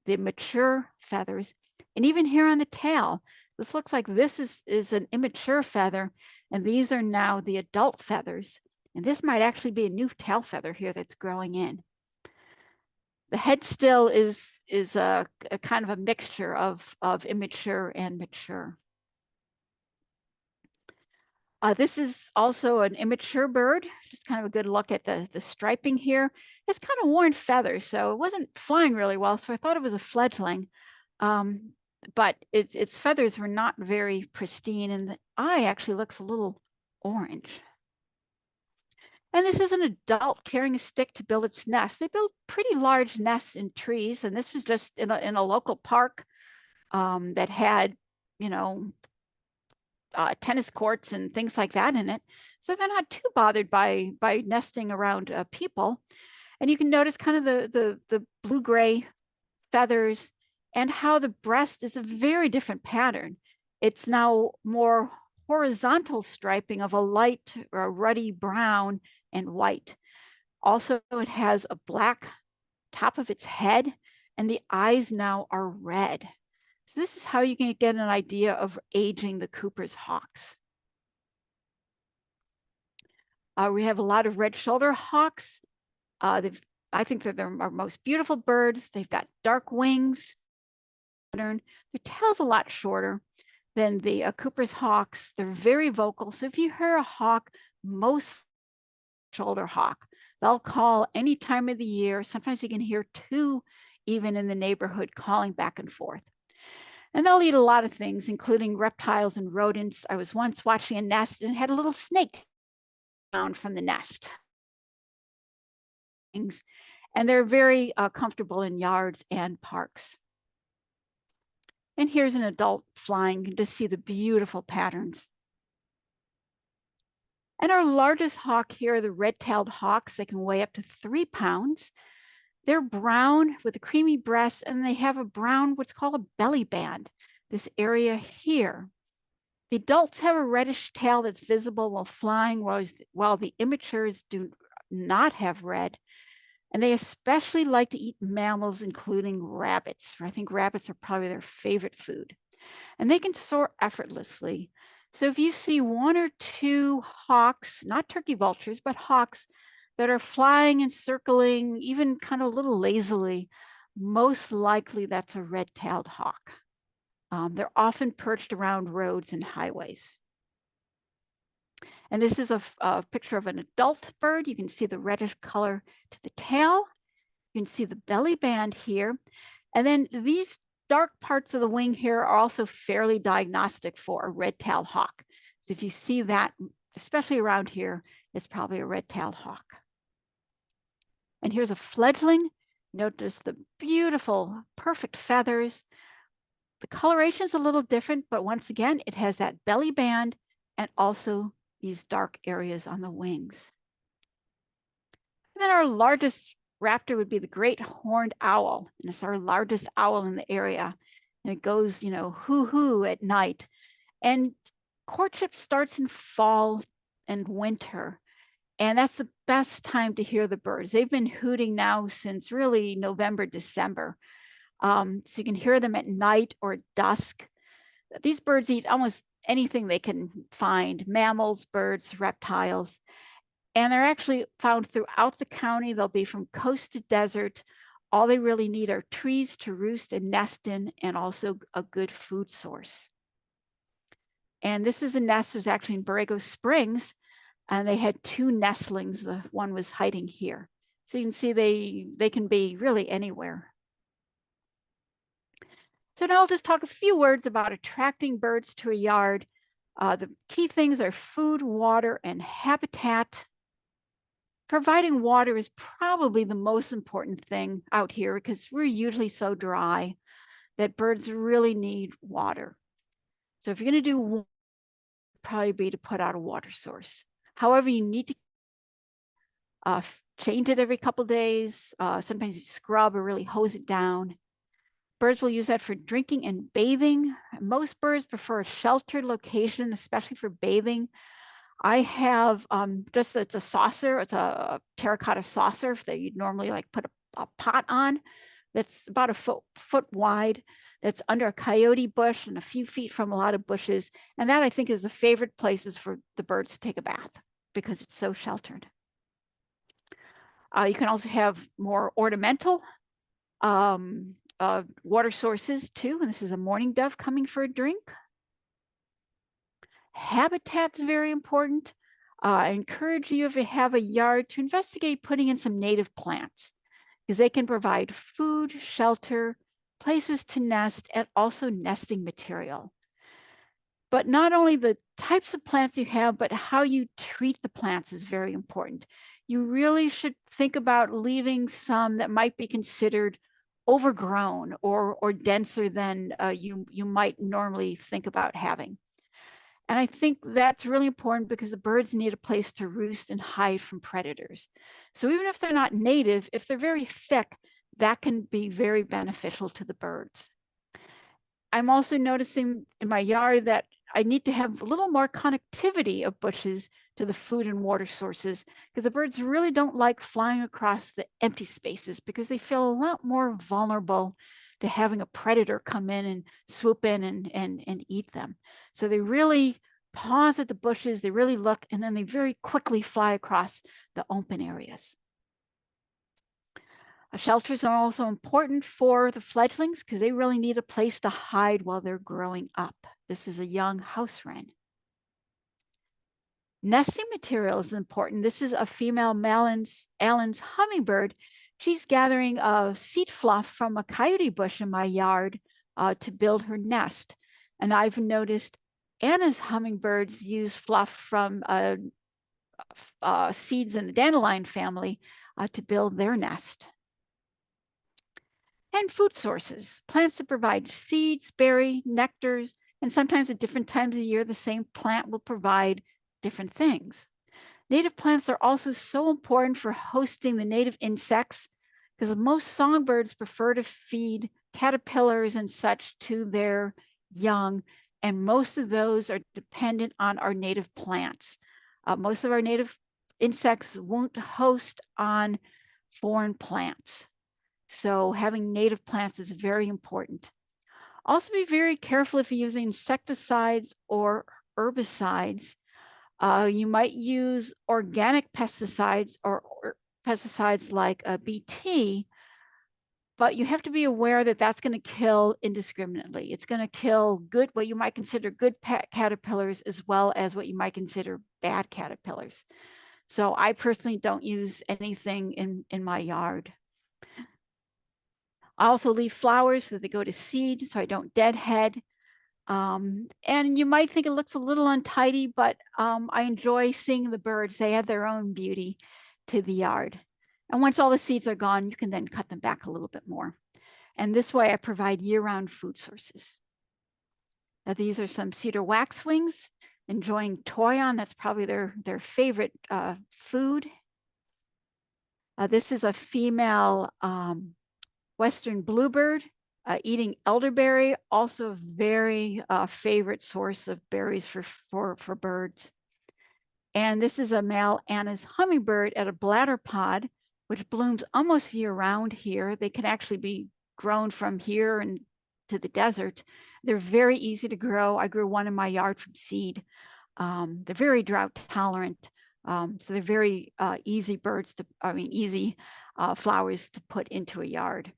the mature feathers. And even here on the tail, this looks like this is an immature feather, and these are now the adult feathers. And this might actually be a new tail feather here that's growing in. The head still is a kind of a mixture of immature and mature. This is also an immature bird, just kind of a good look at the striping here. It's kind of worn feathers, so it wasn't flying really well, so I thought it was a fledgling. But its feathers were not very pristine, and the eye actually looks a little orange. And this is an adult carrying a stick to build its nest. They build pretty large nests in trees, and this was just in a local park that had, you know, tennis courts and things like that in it. So they're not too bothered by nesting around people. And you can notice kind of the blue-gray feathers and how the breast is a very different pattern. It's now more horizontal striping of a light or a ruddy brown and white. Also, it has a black top of its head, and the eyes now are red. So this is how you can get an idea of aging the Cooper's hawks. We have a lot of red-shouldered hawks. I think that they're our most beautiful birds. They've got dark wings. Their tail's a lot shorter than the Cooper's hawks. They're very vocal. So if you hear a hawk, most shoulder hawk, they'll call any time of the year. Sometimes you can hear two even in the neighborhood calling back and forth. And they'll eat a lot of things, including reptiles and rodents. I was once watching a nest and it had a little snake down from the nest. And they're very comfortable in yards and parks. And here's an adult flying. You can just see the beautiful patterns. And our largest hawk here are the red-tailed hawks. They can weigh up to 3 pounds. They're brown with a creamy breast, and they have a brown, what's called a belly band, this area here. The adults have a reddish tail that's visible while flying, while the immatures do not have red. And they especially like to eat mammals, including rabbits. I think rabbits are probably their favorite food. And they can soar effortlessly. So if you see 1 or 2 hawks, not turkey vultures, but hawks that are flying and circling, even kind of a little lazily, most likely that's a red-tailed hawk. They're often perched around roads and highways. And this is a picture of an adult bird. You can see the reddish color to the tail. You can see the belly band here. And then these dark parts of the wing here are also fairly diagnostic for a red-tailed hawk. So if you see that, especially around here, it's probably a red-tailed hawk. And here's a fledgling. Notice the beautiful, perfect feathers. The coloration is a little different, but once again, it has that belly band and also these dark areas on the wings. And then our largest raptor would be the great horned owl. And it's our largest owl in the area. And it goes, hoo-hoo at night. And courtship starts in fall and winter. And that's the best time to hear the birds. They've been hooting now since really November, December. So you can hear them at night or dusk. These birds eat almost anything they can find, mammals, birds, reptiles. And they're actually found throughout the county. They'll be from coast to desert. All they really need are trees to roost and nest in, and also a good food source. And this is a nest that was actually in Borrego Springs, and they had 2 nestlings. The one was hiding here. So you can see they can be really anywhere. So now I'll just talk a few words about attracting birds to a yard. The key things are food, water, and habitat. Providing water is probably the most important thing out here because we're usually so dry that birds really need water. So if you're going to do, probably be to put out a water source. However, you need to change it every couple days. Sometimes you scrub or really hose it down. Birds will use that for drinking and bathing. Most birds prefer a sheltered location, especially for bathing. I have it's a saucer, it's a terracotta saucer that you'd normally like put a pot on that's about a foot wide, that's under a coyote bush and a few feet from a lot of bushes. And that I think is the favorite places for the birds to take a bath because it's so sheltered. You can also have more ornamental water sources too. And this is a mourning dove coming for a drink. Habitat's very important. I encourage you, if you have a yard, to investigate putting in some native plants because they can provide food, shelter, places to nest, and also nesting material. But not only the types of plants you have, but how you treat the plants is very important. You really should think about leaving some that might be considered overgrown or denser than you might normally think about having. And I think that's really important because the birds need a place to roost and hide from predators. So even if they're not native, if they're very thick, that can be very beneficial to the birds. I'm also noticing in my yard that I need to have a little more connectivity of bushes to the food and water sources because the birds really don't like flying across the empty spaces because they feel a lot more vulnerable to having a predator come in and swoop in and eat them. So they really pause at the bushes, they really look, and then they very quickly fly across the open areas. Shelters are also important for the fledglings because they really need a place to hide while they're growing up. This is a young house wren. Nesting material is important. This is a female Allen's hummingbird. She's gathering a seed fluff from a coyote bush in my yard to build her nest. And I've noticed Anna's hummingbirds use fluff from seeds in the dandelion family to build their nest. And food sources, plants that provide seeds, berry, nectars, and sometimes at different times of year, the same plant will provide different things. Native plants are also so important for hosting the native insects because most songbirds prefer to feed caterpillars and such to their young, and most of those are dependent on our native plants. Most of our native insects won't host on foreign plants. So having native plants is very important. Also be very careful if you're using insecticides or herbicides. You might use organic pesticides or pesticides like BT, but you have to be aware that that's going to kill indiscriminately. It's going to kill good, what you might consider good caterpillars, as well as what you might consider bad caterpillars. So I personally don't use anything in my yard. I also leave flowers so that they go to seed so I don't deadhead. And you might think it looks a little untidy, but I enjoy seeing the birds. They add their own beauty to the yard. And once all the seeds are gone, you can then cut them back a little bit more. And this way I provide year-round food sources. Now these are some cedar waxwings enjoying toy on. That's probably their favorite food. This is a female Western bluebird eating elderberry, also a very favorite source of berries for birds. And this is a male Anna's hummingbird at a bladder pod, which blooms almost year round here. They can actually be grown from here and to the desert. They're very easy to grow. I grew one in my yard from seed. They're very drought tolerant. So they're very easy easy flowers to put into a yard.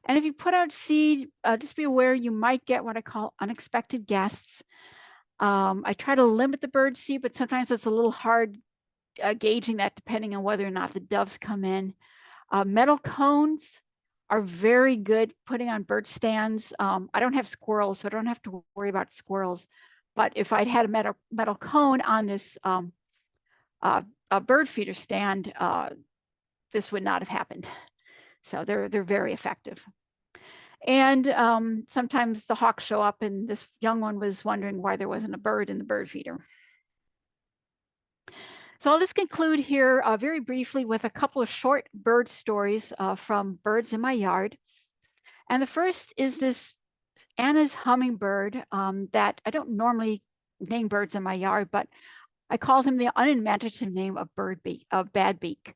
And if you put out seed, just be aware you might get what I call unexpected guests. I try to limit the bird seed, but sometimes it's a little hard gauging that depending on whether or not the doves come in. Metal cones are very good putting on bird stands. I don't have squirrels, so I don't have to worry about squirrels. But if I'd had a metal cone on this a bird feeder stand, this would not have happened. So they're very effective. And sometimes the hawks show up, and this young one was wondering why there wasn't a bird in the bird feeder. So I'll just conclude here very briefly with a couple of short bird stories from birds in my yard. And the first is this Anna's hummingbird that I don't normally name birds in my yard, but I called him the unimaginative name of Bad Beak.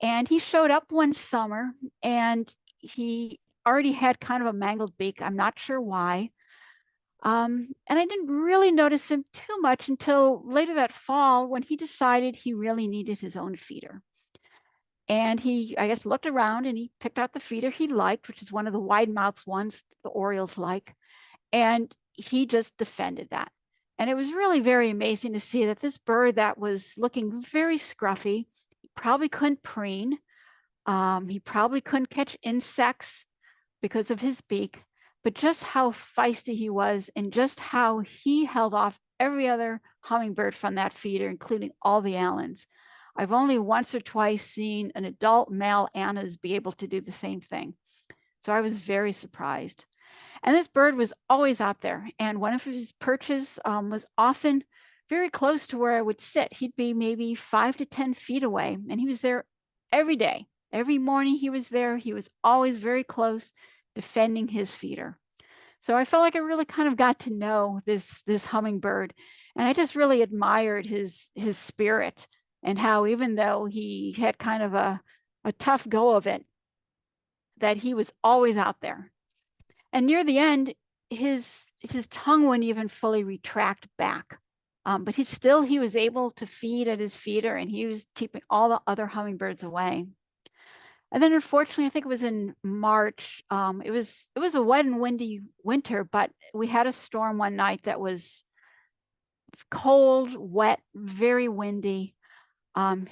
And he showed up one summer, and he already had kind of a mangled beak. I'm not sure why. And I didn't really notice him too much until later that fall when he decided he really needed his own feeder. And he, I guess, looked around and he picked out the feeder he liked, which is one of the wide-mouthed ones the Orioles like. And he just defended that. And it was really very amazing to see that this bird that was looking very scruffy, he probably couldn't preen. He probably couldn't catch insects because of his beak, but just how feisty he was and just how he held off every other hummingbird from that feeder, including all the Allens. I've only once or twice seen an adult male Anna's be able to do the same thing. So I was very surprised. And this bird was always out there. And one of his perches was often very close to where I would sit. He'd be maybe 5 to 10 feet away. And he was there every day. Every morning he was there. He was always very close, defending his feeder. So I felt like I really kind of got to know this hummingbird. And I just really admired his spirit and how even though he had kind of a tough go of it, that he was always out there. And near the end, his tongue wouldn't even fully retract back. But he was able to feed at his feeder, and he was keeping all the other hummingbirds away. And then, unfortunately, I think it was in March. It was a wet and windy winter, but we had a storm one night that was cold, wet, very windy.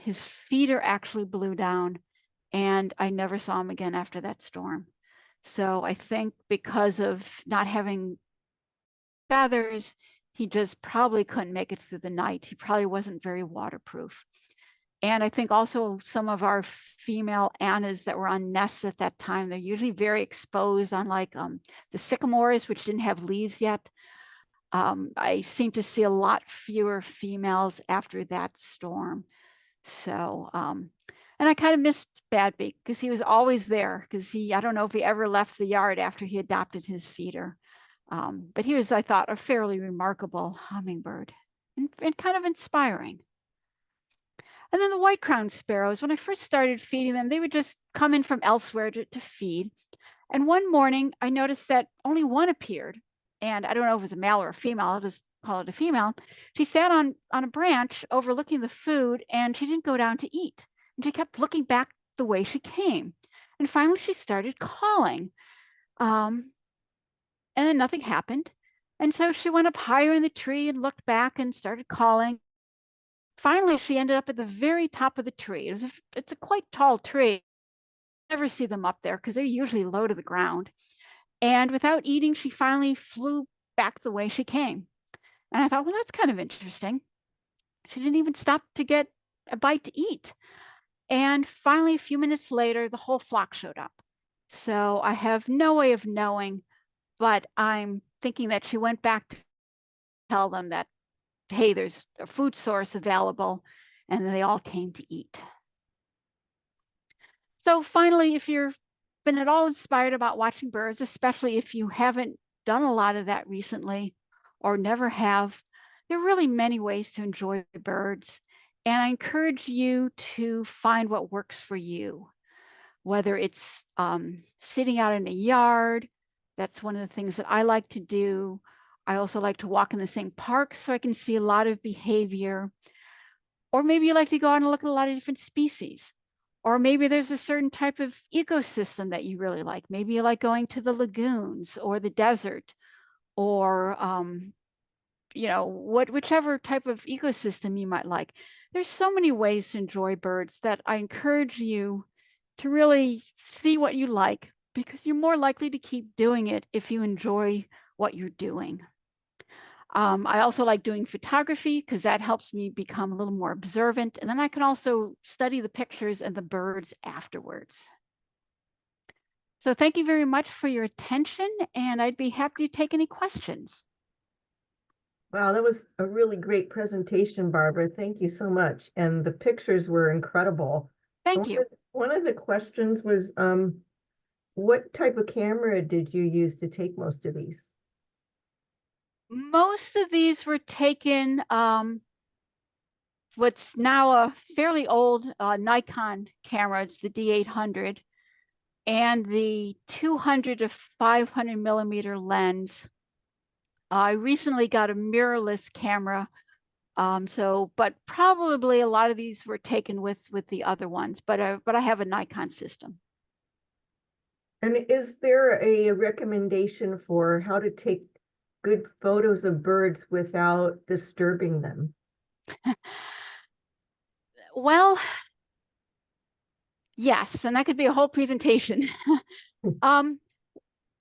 His feeder actually blew down, and I never saw him again after that storm. So I think because of not having feathers, he just probably couldn't make it through the night. He probably wasn't very waterproof. And I think also some of our female Annas that were on nests at that time, they're usually very exposed on like the sycamores, which didn't have leaves yet. I seem to see a lot fewer females after that storm. So, and I kind of missed Badbeak because he was always there because I don't know if he ever left the yard after he adopted his feeder. But he was, I thought, a fairly remarkable hummingbird and kind of inspiring. And then the white-crowned sparrows, when I first started feeding them, they would just come in from elsewhere to feed. And one morning, I noticed that only one appeared. And I don't know if it was a male or a female, I'll just call it a female. She sat on a branch overlooking the food, and she didn't go down to eat. And she kept looking back the way she came. And finally, she started calling. And then nothing happened. And so she went up higher in the tree and looked back and started calling. Finally, she ended up at the very top of the tree. It's a quite tall tree. Never see them up there because they're usually low to the ground. And without eating, she finally flew back the way she came. And I thought, well, that's kind of interesting. She didn't even stop to get a bite to eat. And finally, a few minutes later, the whole flock showed up. So I have no way of knowing, but I'm thinking that she went back to tell them that, hey, there's a food source available, and they all came to eat. So finally, if you've been at all inspired about watching birds, especially if you haven't done a lot of that recently or never have, there are really many ways to enjoy birds. And I encourage you to find what works for you, whether it's sitting out in a yard. That's one of the things that I like to do. I also like to walk in the same park so I can see a lot of behavior. Or maybe you like to go out and look at a lot of different species. Or maybe there's a certain type of ecosystem that you really like. Maybe you like going to the lagoons or the desert or, whichever type of ecosystem you might like. There's so many ways to enjoy birds that I encourage you to really see what you like because you're more likely to keep doing it if you enjoy what you're doing. I also like doing photography because that helps me become a little more observant. And then I can also study the pictures and the birds afterwards. So thank you very much for your attention, and I'd be happy to take any questions.
Wow, that was a really great presentation, Barbara. Thank you so much. And the pictures were incredible.
Thank you.
One of the questions was, what type of camera did you use to take most of these?
Most of these were taken what's now a fairly old Nikon camera. It's the D800 and the 200 to 500 millimeter lens. I recently got a mirrorless camera. But probably a lot of these were taken with the other ones, but I have a Nikon system.
And is there a recommendation for how to take good photos of birds without disturbing them?
Well, yes, and that could be a whole presentation.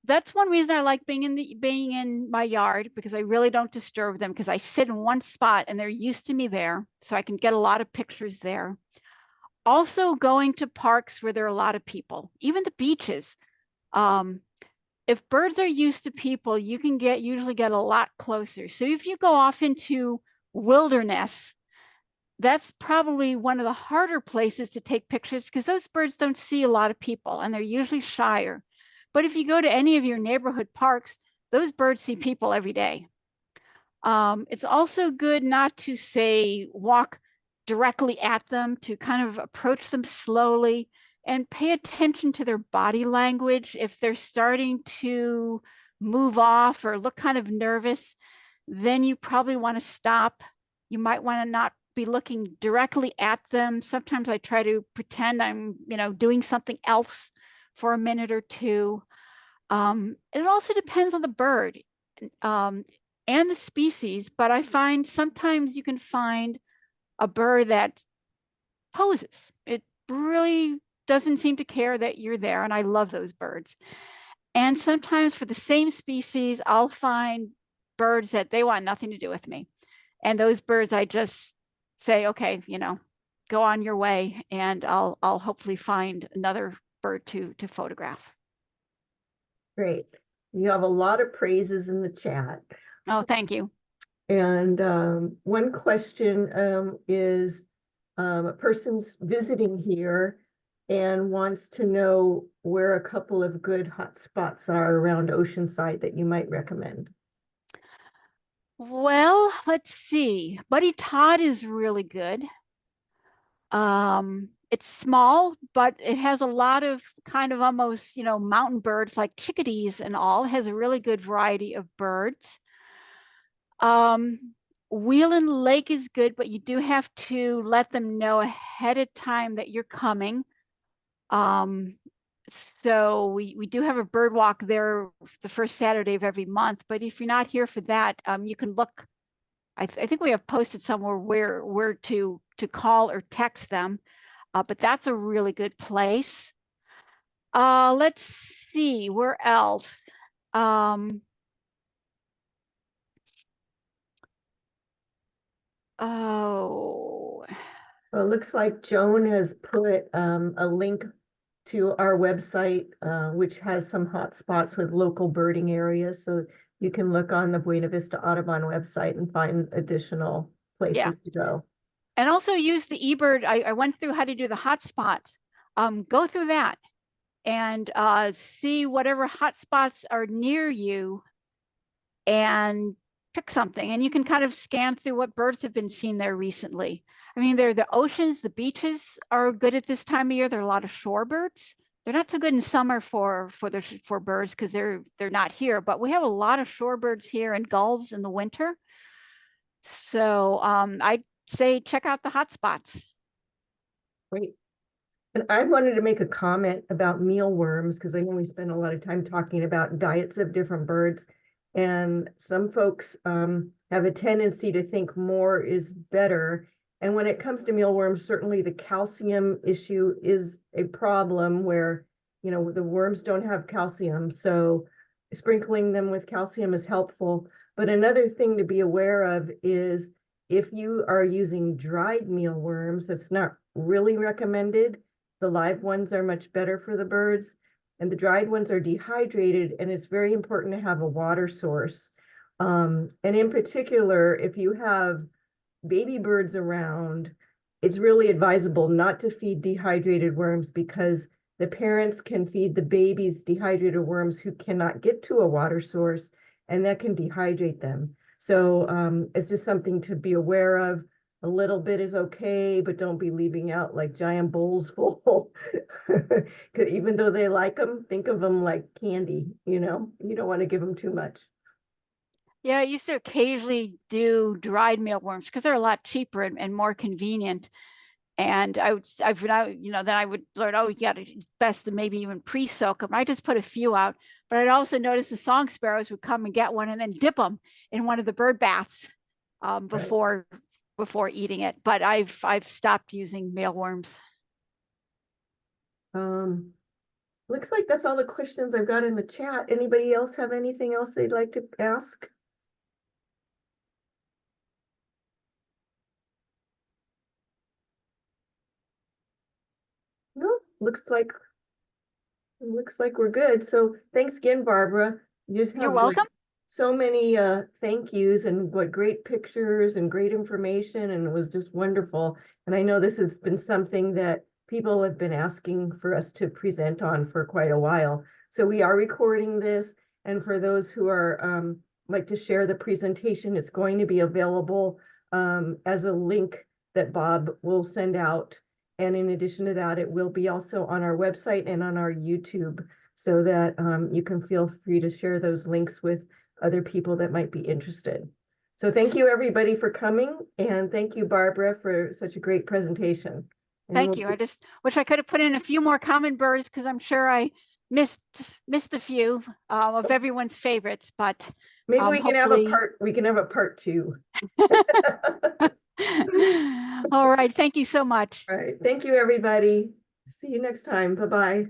that's one reason I like being in my yard, because I really don't disturb them, because I sit in one spot and they're used to me there, so I can get a lot of pictures there. Also, going to parks where there are a lot of people, even the beaches. Um, if birds are used to people, you can usually get a lot closer. So if you go off into wilderness, that's probably one of the harder places to take pictures, because those birds don't see a lot of people and they're usually shyer. But if you go to any of your neighborhood parks, those birds see people every day. It's also good not to, say, walk directly at them, to kind of approach them slowly and pay attention to their body language. If they're starting to move off or look kind of nervous, then you probably want to stop. You might want to not be looking directly at them. Sometimes I try to pretend I'm, doing something else for a minute or two. It also depends on the bird um, and the species, but I find sometimes you can find a bird that poses. It really doesn't seem to care that you're there, and I love those birds. And sometimes for the same species, I'll find birds that they want nothing to do with me. And those birds, I just say, okay, go on your way, and I'll hopefully find another bird to photograph.
Great. You have a lot of praises in the chat.
Oh, thank you.
And one question is a person's visiting here and wants to know where a couple of good hot spots are around Oceanside that you might recommend.
Well, let's see. Buddy Todd is really good. It's small, but it has a lot of kind of almost, mountain birds like chickadees and all. It has a really good variety of birds. Wheeling Lake is good, but you do have to let them know ahead of time that you're coming. So we do have a bird walk there the first Saturday of every month, but if you're not here for that, you can look. I think we have posted somewhere where to call or text them, but that's a really good place. Let's see, where else? Oh,
Well, it looks like Joan has put a link to our website, which has some hot spots with local birding areas. So you can look on the Buena Vista Audubon website and find additional
yeah.
places to go.
And also use the eBird. I went through how to do the hotspots. Go through that and see whatever hotspots are near you and pick something. And you can kind of scan through what birds have been seen there recently. I mean, the oceans, the beaches are good at this time of year. There are a lot of shorebirds. They're not so good in summer for birds because they're not here. But we have a lot of shorebirds here and gulls in the winter. So I'd say check out the hotspots.
Great. And I wanted to make a comment about mealworms because I know we spend a lot of time talking about diets of different birds. And some folks have a tendency to think more is better. And when it comes to mealworms, certainly the calcium issue is a problem where, the worms don't have calcium. So sprinkling them with calcium is helpful. But another thing to be aware of is if you are using dried mealworms, it's not really recommended. The live ones are much better for the birds, and the dried ones are dehydrated, and it's very important to have a water source. And in particular, if you have baby birds around, it's really advisable not to feed dehydrated worms because the parents can feed the babies dehydrated worms who cannot get to a water source, and that can dehydrate them. So it's just something to be aware of. A little bit is okay, but don't be leaving out like giant bowls full. Even though they like them, think of them like candy, you don't want to give them too much.
Yeah, I used to occasionally do dried mealworms because they're a lot cheaper and more convenient. And then I would learn, oh, it's best to maybe even pre-soak them. I just put a few out, but I'd also notice the song sparrows would come and get one and then dip them in one of the bird baths before eating it. But I've stopped using mealworms.
Looks like that's all the questions I've got in the chat. Anybody else have anything else they'd like to ask? No, looks like we're good. So thanks again, Barbara. You just
You're
have like
welcome.
so many thank yous and what great pictures and great information, and it was just wonderful. And I know this has been something that people have been asking for us to present on for quite a while. So we are recording this, and for those who are like to share the presentation, it's going to be available as a link that Bob will send out. And in addition to that, it will be also on our website and on our YouTube, so that you can feel free to share those links with other people that might be interested. So thank you, everybody, for coming, and thank you, Barbara, for such a great presentation. And
Thank you. I just wish I could have put in a few more common birds because I'm sure I missed a few of everyone's favorites, but
maybe we can have
hopefully...
a part 2.
All right. Thank you so much.
All right. Thank you, everybody. See you next time. Bye-bye.